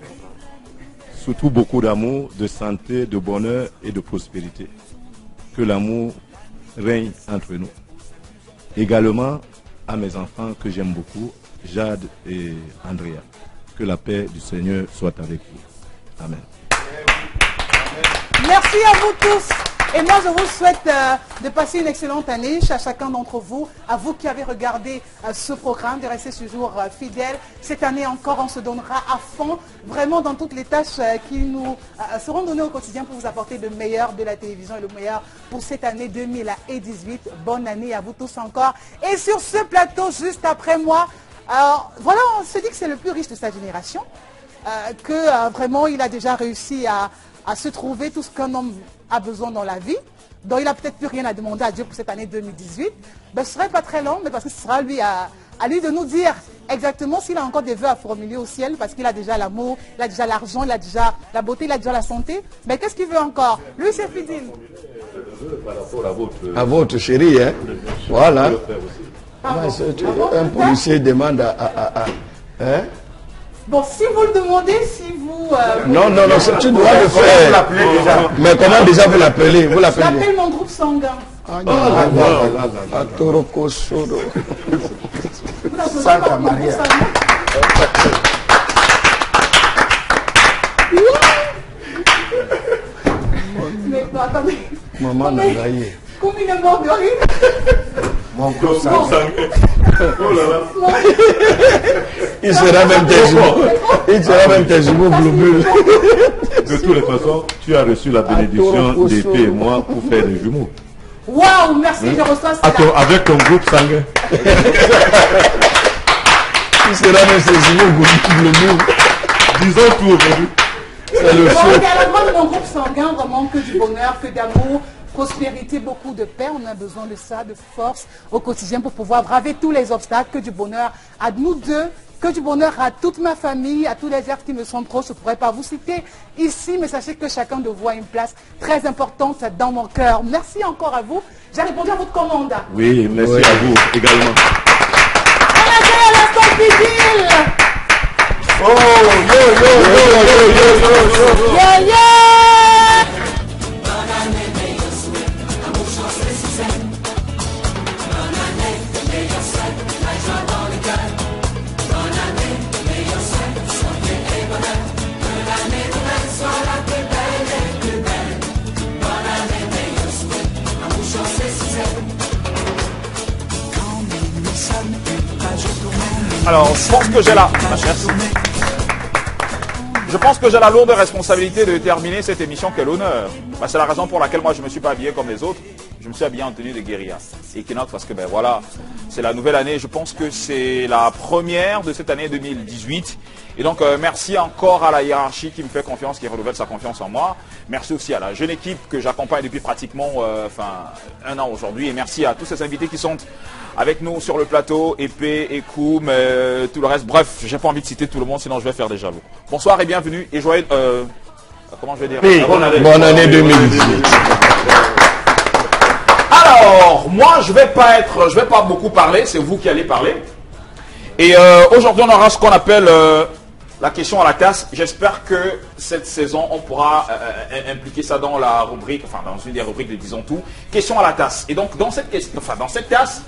Surtout beaucoup d'amour, de santé, de bonheur et de prospérité. Que l'amour règne entre nous. Également à mes enfants que j'aime beaucoup, Jade et Andrea. Que la paix du Seigneur soit avec vous. Amen. Merci à vous tous. Et moi, je vous souhaite de passer une excellente année à chacun d'entre vous. À vous qui avez regardé ce programme, de rester toujours fidèles. Cette année encore, on se donnera à fond, vraiment dans toutes les tâches qui nous seront données au quotidien pour vous apporter le meilleur de la télévision et le meilleur pour cette année 2018. Bonne année à vous tous encore. Et sur ce plateau, juste après moi, voilà, on se dit que c'est le plus riche de sa génération. Que vraiment, il a déjà réussi à se trouver tout ce qu'un homme a besoin dans la vie, dont il n'a peut-être plus rien à demander à Dieu pour cette année 2018, ben, ce ne serait pas très long, mais parce que ce sera lui à lui de nous dire exactement s'il a encore des vœux à formuler au ciel, parce qu'il a déjà l'amour, il a déjà l'argent, il a déjà la beauté, il a déjà la santé. Mais qu'est-ce qu'il veut encore? Lui, c'est fidèle. À votre chérie, hein? Voilà. Un policier demande à hein? Bon, si vous le demandez, si vous... Non, tu dois le faire. Mais comment déjà vous l'appelez? Vous l'appelez? J'appelle mon groupe sanguin. Atoroko Soro. Santa Maria. Mais attendez. Maman n'a gaillé. Comme il est mort de rire. Mon gros sang. Oh là là. Il sera même tes jumeaux. Il sera même tes jumeaux globules. De toutes les façons, tu as reçu la bénédiction d'épée et moi pour faire des jumeaux. Waouh, merci, je reçois ça. Avec ton groupe sanguin. Il sera même ses jumeaux globules. Disons tout aujourd'hui. C'est le Bon, feu. et à la fin de mon groupe sanguin, vraiment que du bonheur, que d'amour, prospérité, beaucoup de paix. On a besoin de ça, de force au quotidien pour pouvoir braver tous les obstacles. Que du bonheur à nous deux, que du bonheur à toute ma famille, à tous les êtres qui me sont proches. Je ne pourrais pas vous citer ici, mais sachez que chacun de vous a une place très importante dans mon cœur. Merci encore à vous. J'ai répondu à votre commande. Oui, merci à vous également. On accueille à l'instant Fidil. Oh, yo. Yeah, yeah. Alors, je pense que j'ai Je pense que j'ai la lourde responsabilité de terminer cette émission. Quel honneur. Bah, c'est la raison pour laquelle moi je ne me suis pas habillé comme les autres. Je me suis habillé en tenue de guérilla. Equinox parce que ben voilà, c'est la nouvelle année. Je pense que c'est la première de cette année 2018. Et donc merci encore à la hiérarchie qui me fait confiance, qui renouvelle sa confiance en moi. Merci aussi à la jeune équipe que j'accompagne depuis pratiquement un an aujourd'hui. Et merci à tous ces invités qui sont avec nous sur le plateau, Épée, Ekoum, tout le reste. Bref, j'ai pas envie de citer tout le monde, sinon je vais faire des jaloux. Bonsoir et bienvenue et joyeux... comment je vais dire Bonne année 2018. Alors, moi je vais pas beaucoup parler, c'est vous qui allez parler. Et aujourd'hui on aura ce qu'on appelle la question à la tasse. J'espère que cette saison on pourra impliquer ça dans la rubrique, dans une des rubriques de Disons Tout, question à la tasse. Et donc dans cette tasse,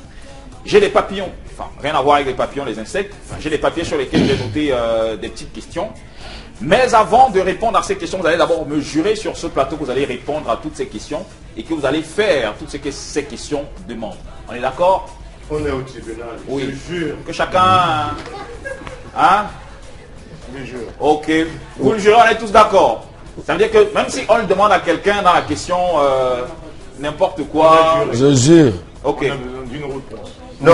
j'ai des papillons, rien à voir avec les papillons, les insectes, j'ai des papiers sur lesquels j'ai noté des petites questions. Mais avant de répondre à ces questions, vous allez d'abord me jurer sur ce plateau que vous allez répondre à toutes ces questions et que vous allez faire toutes ces questions demandent. On est d'accord? On est au tribunal, oui. je jure. Que chacun... Hein? Je jure. Ok. Vous le jurez, on est tous d'accord. Ça veut dire que même si on le demande à quelqu'un dans la question n'importe quoi... Je jure. Ok. On a besoin d'une réponse. Non,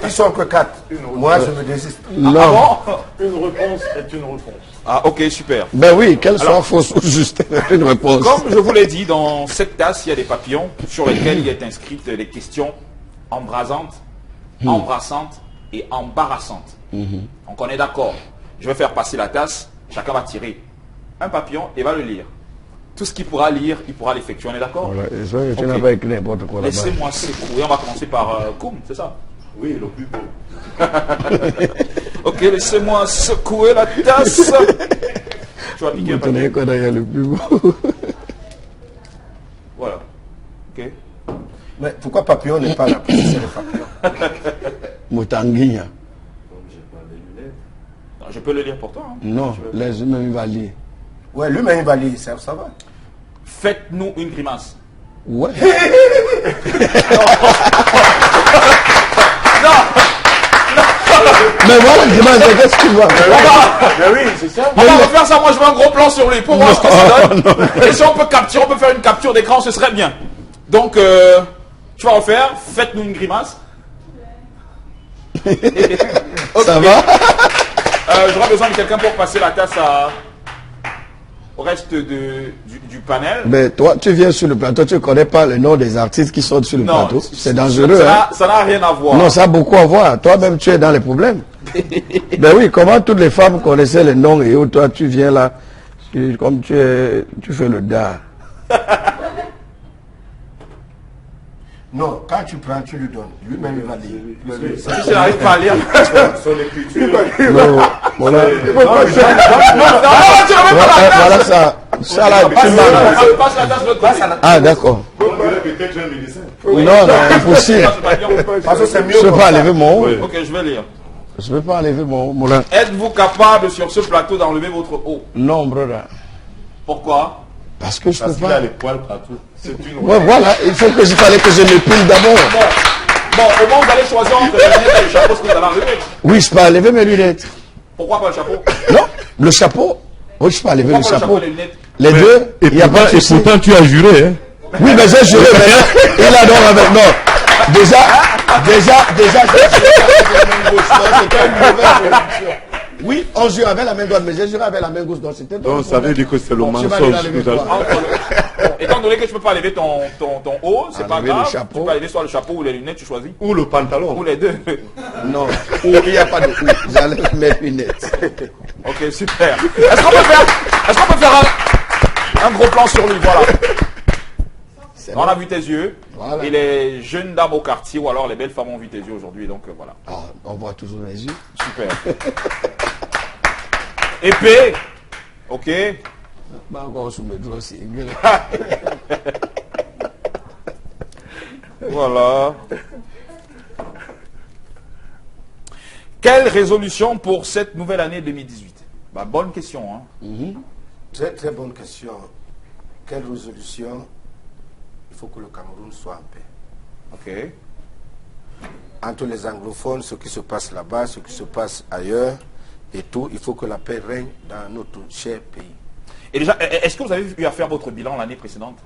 ils sont que 4. Moi, je me désiste. Non. Ah bon? Une réponse est une réponse. Ah ok, super. Ben oui, qu'elle soit fausse ou juste, une réponse. Comme je vous l'ai dit, dans cette tasse, il y a des papillons sur lesquels il est inscrites des questions embrasantes, embrassantes et embarrassantes. Donc on est d'accord. Je vais faire passer la tasse, chacun va tirer un papillon et va le lire. Tout ce qu'il pourra lire, il pourra l'effectuer. On est d'accord? Voilà, et ça, tu n'as pas écrit n'importe quoi là-bas. Laissez-moi secouer. On va commencer par Koum, c'est ça? Oui, le plus beau. Ok, laissez-moi secouer la tasse. Tu vas piquer un Vous tenez papier. quoi derrière le plus beau? Voilà. Ok. Mais pourquoi papillon n'est pas là? Parce que c'est le papillon. Moutanguinya. Non, je peux le lire pour toi. Hein. Non, les humains, il va lire. Ouais, lui-même, il va lire, ça va. Faites-nous une grimace. Ouais. Mais voilà, grimace, qu'est-ce que tu vois? Ben oui, c'est ça. On va refaire ça. Moi, je veux un gros plan sur lui pour voir ce que ça donne. Et si on peut capturer, on peut faire une capture d'écran, ce serait bien. Donc, tu vas refaire. Faites-nous une grimace. Ça va? J'aurai besoin de quelqu'un pour passer la tasse au reste du panel. Mais toi, tu viens sur le plateau, tu ne connais pas le nom des artistes qui sont sur le Non, plateau. C'est dangereux. Ça n'a rien à voir. Non, ça a beaucoup à voir. Toi-même, tu es dans les problèmes. Ben oui, comment toutes les femmes connaissaient les noms et où toi, tu viens là, comme tu fais le dard. Non, quand tu prends, tu lui donnes. Lui-même, il va lire. Si je n'arrive pas à lire. Son écriture. Non, voilà. Voilà ça. Ça là, tu m'as. Passe la tasse de l'autre côté. Ah, d'accord. Peut-être un médecin. Non, non, impossible. Parce que c'est mieux. Je ne peux pas enlever mon haut. Ok, je vais lire. Je ne peux pas enlever mon lin. Êtes-vous capable sur ce plateau d'enlever votre eau? Non, brother. Pourquoi? Parce que je ne Parce peux qu'il a pas. les poils partout. C'est une Ouais, voilà, il faut que fallait que je m'épile d'abord. Bon, au moins vous allez choisir entre les lunettes et le chapeau ce que vous allez enlever. Oui, je peux enlever mes lunettes. Pourquoi pas le chapeau? Non, le chapeau. Oui, je peux enlever Pourquoi le pas chapeau. et les lunettes? Les deux, il n'y a pas de souci. pourtant, tu as juré. Hein. Oui, mais j'ai juré maintenant. Il a donc avec non. Déjà, j'ai juré avec la main gauche. Donc, c'était une mauvaise réduction. Oui, on jure avec la main droite, mais j'ai juré avec la main gauche. Donc, c'était Donc, ça veut dire que c'est le Bon, je vais mensonge. aller Tout à l'enlever, l'heure. Étant donné que tu ne peux pas enlever ton haut, c'est pas Enlever le grave. chapeau. Tu peux enlever soit le chapeau ou les lunettes, tu choisis. Ou le pantalon. Ou les deux. Non, il n'y a pas de ou. J'enlève mes lunettes. Ok, super. Est-ce qu'on peut faire un gros plan sur lui? Voilà. On a vu tes yeux. Voilà. Et les jeunes dames au quartier ou alors les belles femmes ont vu tes yeux aujourd'hui. Donc voilà. Ah, on voit toujours les yeux. Super. Épée. Ok. Pas encore sous mes doigts aussi. Voilà. Quelle résolution pour cette nouvelle année 2018? Bah, bonne question. Hein. Très très bonne question. Quelle résolution? Il faut que le Cameroun soit en paix. Ok. Entre les anglophones, ce qui se passe là-bas, ce qui se passe ailleurs, et tout, il faut que la paix règne dans notre cher pays. Et déjà, est-ce que vous avez eu à faire votre bilan l'année précédente?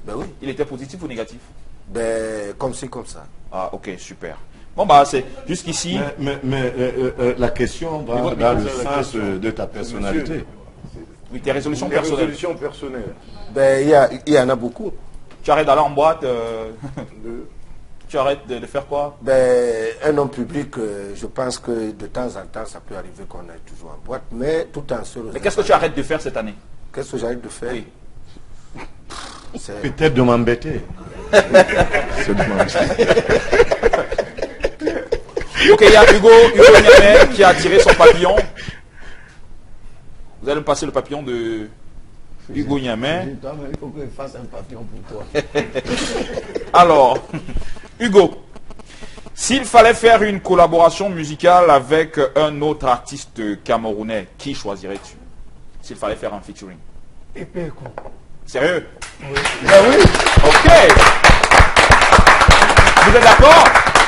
Ben oui. Il était positif ou négatif? Ben, comme ci, comme ça. Ah, ok, super. Bon, bah, c'est jusqu'ici. Mais la question va dans le sens de ta personnalité. Oui, tes résolutions Des personnelles. résolutions personnelles. Ben, il y en a beaucoup. Tu arrêtes d'aller en boîte. Tu arrêtes de faire quoi? Ben, un homme public, je pense que de temps en temps, ça peut arriver qu'on aille toujours en boîte, mais tout en se Mais qu'est-ce que tu arrêtes de faire cette année? Qu'est-ce que j'arrête de faire? Oui. Peut-être de m'embêter. C'est de m'embêter. Ok, il y a Hugo Niamey qui a tiré son papillon. Vous allez me passer le papillon de Hugo Niamey. Il faut que je fasse un papillon pour toi. Alors, Hugo, s'il fallait faire une collaboration musicale avec un autre artiste camerounais, qui choisirais-tu? S'il fallait faire un featuring. Épée, quoi. Sérieux? Oui. Ben oui. Ok. Vous êtes d'accord?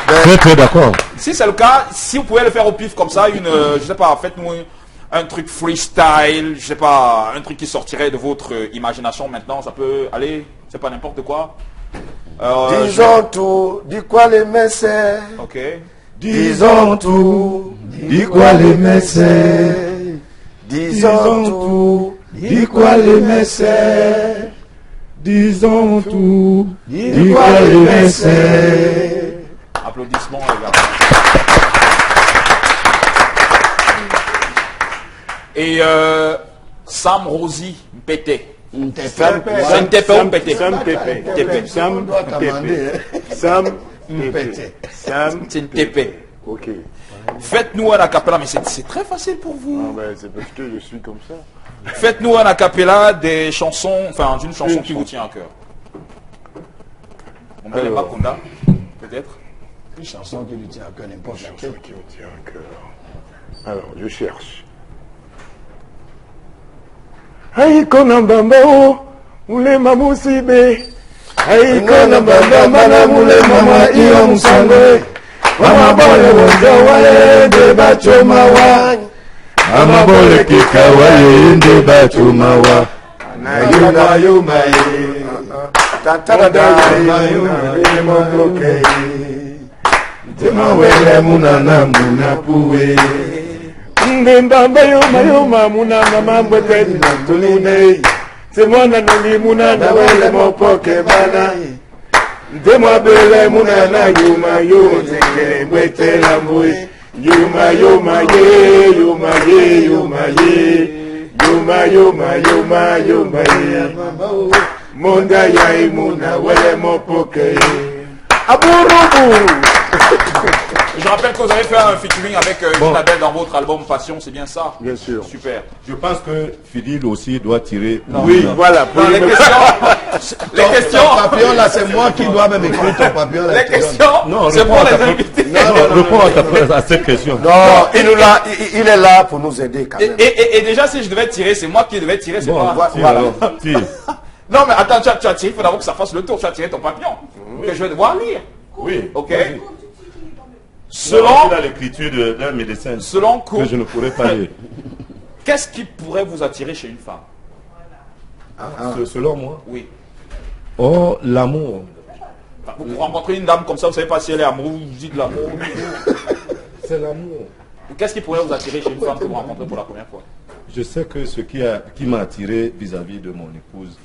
Très très d'accord. Si c'est le cas, si vous pouvez le faire au pif comme ça, je sais pas, faites-nous un truc freestyle, je sais pas, un truc qui sortirait de votre imagination maintenant, ça peut aller, c'est pas n'importe quoi. Disons tout, dis quoi les messieurs. Ok. Disons tout, dis quoi les messieurs. Disons tout, dis quoi les messieurs. Disons tout, dis quoi les messieurs. Applaudissements les gars. Et Sam Rosie Mpete. Sam Tepe. C'est une TP. Ok. Faites-nous un acapella, mais c'est très facile pour vous. Ah ben, c'est parce que je suis comme ça. Faites-nous un acapella des chansons, enfin d'une chanson qui vous tient à cœur. On peut les Makunda, peut-être. Une chanson qui lui tient à cœur, n'importe laquelle. Qui me tient à cœur. Alors, je cherche. Aïe konambambao, ule mamusibe. Aïe konambambao, ule mama iyo musangwe. Mama bole wonjo wae de bacho mawa. Mama bole kika wae de bacho mawa. Na yuma yuma ye. Tatada yuma ye mokoke. Tema wele munana munapuwe. Ndembamba yuma muna mama mbwete tulune. Semona nongi muna na wele mopoke bana. Ndemwa bele muna na yuma zengere mbwete la mbwe. Yuma ye. Yuma ye. Monda ya imuna wele mopoke. Aburubu. Je rappelle que vous avez fait un featuring avec Isabelle dans votre album Passion, c'est bien ça? Bien sûr. Super. Je pense que Fidil aussi doit tirer. Oui, voilà. Les questions. Ton papillon là, c'est moi qui dois même écrire ton papillon là. Les questions, c'est pour les invités. Réponds à cette question. Non, il est là pour nous aider quand même. Et déjà, si je devais tirer, c'est moi qui devais tirer, c'est pas... Voilà. Non, mais attends, tu as tiré, il faut d'abord que ça fasse le tour. Tu as tiré ton papillon. Que je vais devoir lire. Oui. Ok. Selon l'écriture d'un médecin, selon que je ne pourrais pas lire. Qu'est-ce qui pourrait vous attirer chez une femme? Selon moi? Oui. Oh, l'amour. Vous rencontrez une dame comme ça, vous ne savez pas si elle est amoureuse, vous dites l'amour. C'est l'amour. Qu'est-ce qui pourrait vous attirer chez une femme que vous rencontrez pour la première fois? Je sais que ce qui m'a attiré vis-à-vis de mon épouse,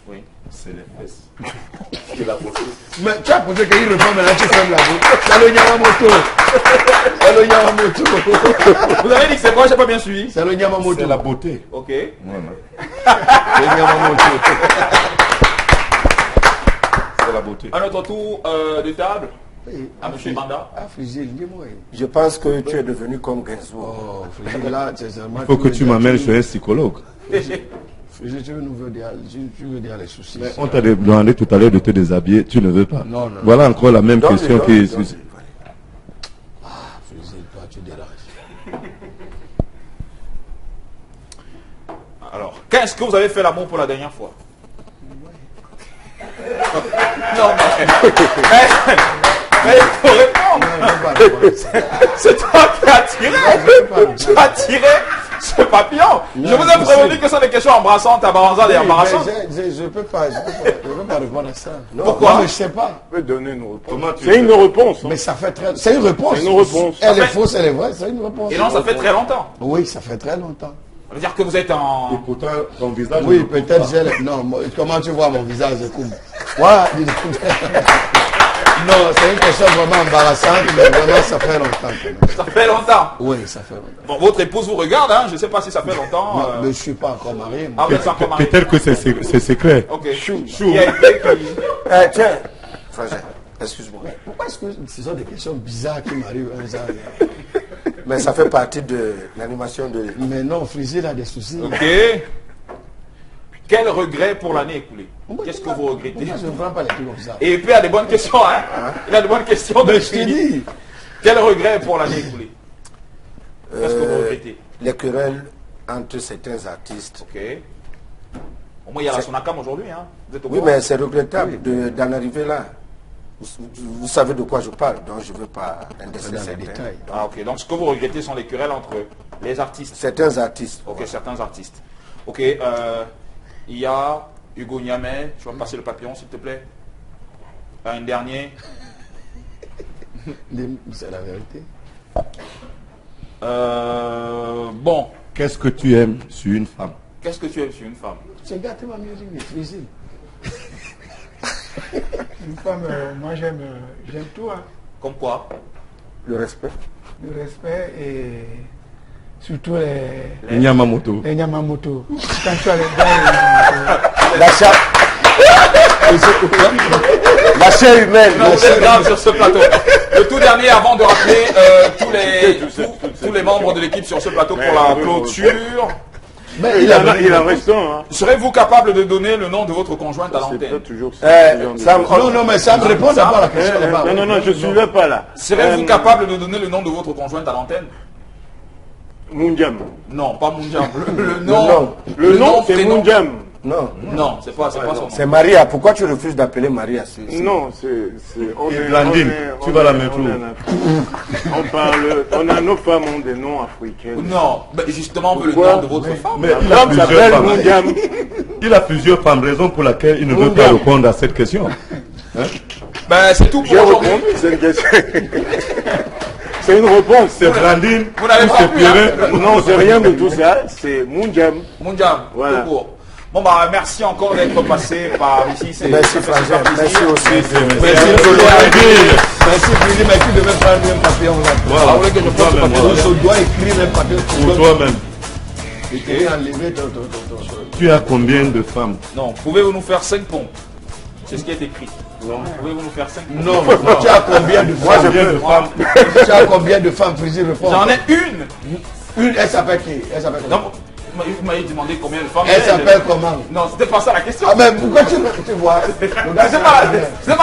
c'est les fesses. Mais tu as posé qu'il répond, mais là tu fermes la bouche. C'est le Yamamoto. C'est le Yamamoto. Vous avez dit que c'est quoi? J'ai pas bien suivi. C'est le Yamamoto. C'est la beauté. Ok. Voilà. Le Yamamoto. C'est la beauté. Un autre tour de table à M. Manda. Ah, Frigile, dis-moi. Je pense que tu es devenu comme Gainsbourg. Oh, Frigile, là, c'est seulement. Il faut que tu m'amènes chez un psychologue. Frigile, tu veux dire les soucis. Mais on t'a demandé tout à l'heure de te déshabiller, tu ne veux pas. Non, non. Voilà encore la même question qui... Ah, Frigile, toi, tu déranges. Alors, qu'est-ce que vous avez fait l'amour pour la dernière fois? Non, mais il faut répondre. C'est toi qui as tiré. Tu as tiré ce papillon. Je vous ai prévenu que ce sont des questions embrassantes, embarrassantes et embarrassantes. Je ne peux pas répondre à ça. Pourquoi? Mais je ne sais pas. Je peux donner une réponse. C'est une réponse. Mais ça fait très... C'est une réponse. C'est une réponse. Elle est fausse, elle est vraie, c'est une réponse. Et non, ça fait très longtemps. Oui, ça fait très longtemps. Ça veut dire que vous êtes en... Et pourtant, ton visage... Oui, peut-être j'ai... Non, comment tu vois mon visage, écoute. Voilà. Non, c'est une question vraiment embarrassante, mais vraiment, ça fait longtemps. Ça fait longtemps? Oui, ça fait longtemps. Bon, votre épouse vous regarde, hein? Je ne sais pas si ça fait longtemps. Non, mais je ne suis pas encore marié. Ah, vous n'êtes pas encore marié? Peut-être que c'est secret. Ok. Chou. Il y a été qui... Tiens, frère, excuse-moi. Pourquoi est-ce que ce sont des questions bizarres qui m'arrivent un jour? Mais ça fait partie de l'animation de... Mais non, Frigile a des soucis. Ok. Quel regret pour l'année écoulée? Qu'est-ce que vous regrettez? Je ne prends pas les trucs comme ça. Et puis il a des bonnes questions, hein? Il a des bonnes questions de suivi. Quel regret pour l'année écoulée? Qu'est-ce que vous regrettez? Les querelles entre certains artistes. Ok. Au moins il y a la Sonacam aujourd'hui, hein? Vous êtes au Oui, courant? mais c'est regrettable d'en arriver là. vous savez de quoi je parle, donc je ne veux pas indexer Dans les certains. détails. Ah, ok. Donc, ce que vous regrettez sont les querelles entre les artistes. Certains artistes. Ok, certains artistes. Ok, il y a Hugo Niamey. Tu vas me passer le papillon, s'il te plaît. Un dernier. C'est la vérité. Bon. Qu'est-ce que tu aimes sur une femme? Qu'est-ce que tu aimes sur une femme? C'est gâté ma musique, maîtrisée. Une femme, moi j'aime tout. Hein. Comme quoi? Le respect. Le respect et surtout les Nyamamoto. les Yamamoto. Quand tu as les gars, La chair humaine. Non, c'est grave sur ce plateau. Le tout dernier, avant de rappeler tous les membres de l'équipe sur ce plateau pour la clôture. Mais il a raison. Hein. Serez-vous capable de donner le nom de votre conjointe à l'antenne? Non, mais ça me répond d'abord à la question. Non, je ne suivais pas là. Serez-vous capable de donner le nom de votre conjointe à l'antenne? Moundiam. Non, pas Moundiam. Le nom, c'est Moundiam. Non. Non, c'est pas son nom. C'est Maria. Pourquoi tu refuses d'appeler Maria? Non, c'est... Blandine, tu vas la mettre où? On a nos femmes ont des noms africains. Non, mais justement, on veut le nom de votre femme. Mais il a plusieurs femmes, raison pour laquelle il ne veut pas répondre à cette question. Ben, c'est tout pour aujourd'hui. C'est une question. C'est une réponse. C'est Blandine. Vous n'avez pas pu, hein? Non, c'est rien de tout ça. C'est Moundiam. Moundiam, voilà. tout court. Bon bah merci encore d'être passé par ici. Merci Frangin, merci aussi. Merci Frédéric, mais tu devais prendre un papillon là. Voilà. Vous voulez que je prenne le papillon? Je dois écrire un papillon Pour toi-même. Et tu vas enlever ton. Tu as combien de femmes? Non, pouvez-vous nous faire 5 pompes? C'est ce qui est écrit. Pouvez-vous nous faire 5 pompes? Non, tu as combien de femmes? Tu as combien de femmes, Frédéric, répond? J'en ai une. Une, elle s'appelle qui? Elle s'appelle comment? Vous m'avez demandé combien de femmes. Elle s'appelle comment? Non, c'était pas ça la question. Ah mais pourquoi tu vois? C'est pas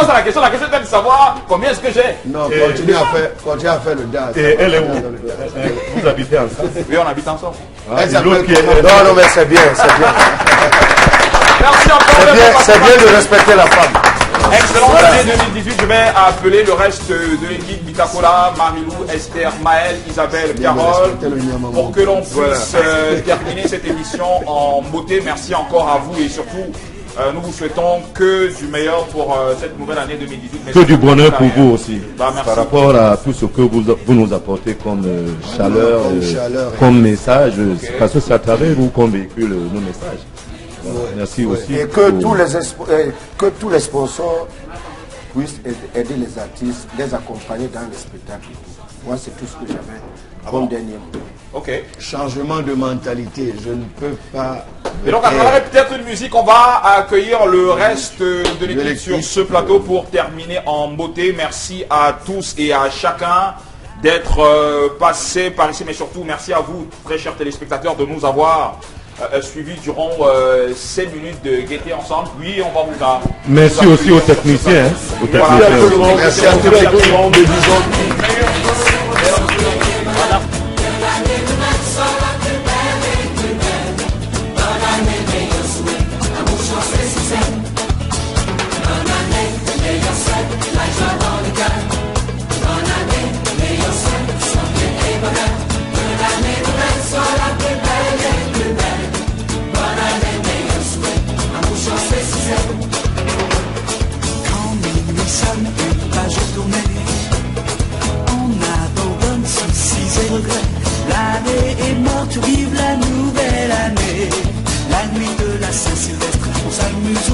ça la question. La question était de savoir combien est-ce que j'ai. Non, continue à faire le dance. Et elle est où? Vous habitez ensemble? Oui, on habite ensemble. Elle s'appelle comment? Non, mais c'est bien, c'est bien. Merci encore. C'est bien de respecter la femme. Excellente année 2018. Je vais appeler le reste de l'équipe Bitakola, Marilou, Esther, Maël, Isabelle, Carole, pour que l'on puisse terminer cette émission en beauté. Merci encore à vous et surtout, nous vous souhaitons que du meilleur pour cette nouvelle année 2018. Mais que du bonheur pour vous aussi. Par rapport à tout ce que vous nous apportez comme chaleur, comme message, parce que c'est à travers vous qu'on véhicule nos messages. Merci aussi. Et que tous les sponsors puissent aider les artistes, les accompagner dans les spectacles. Moi, c'est tout ce que j'avais comme dernier mot. Ok. Changement de mentalité, je ne peux pas. Et donc, à travers peut-être une musique, on va accueillir le reste de l'équipe sur ce plateau pour terminer en beauté. Merci à tous et à chacun d'être passé par ici, mais surtout merci à vous, très chers téléspectateurs, de nous avoir suivi durant 7 minutes de gaieté ensemble. Oui, on va vous en... Merci aussi aux techniciens. Merci à tout le monde. L'année est morte, vive la nouvelle année. La nuit de la Saint-Sylvestre, on s'amuse,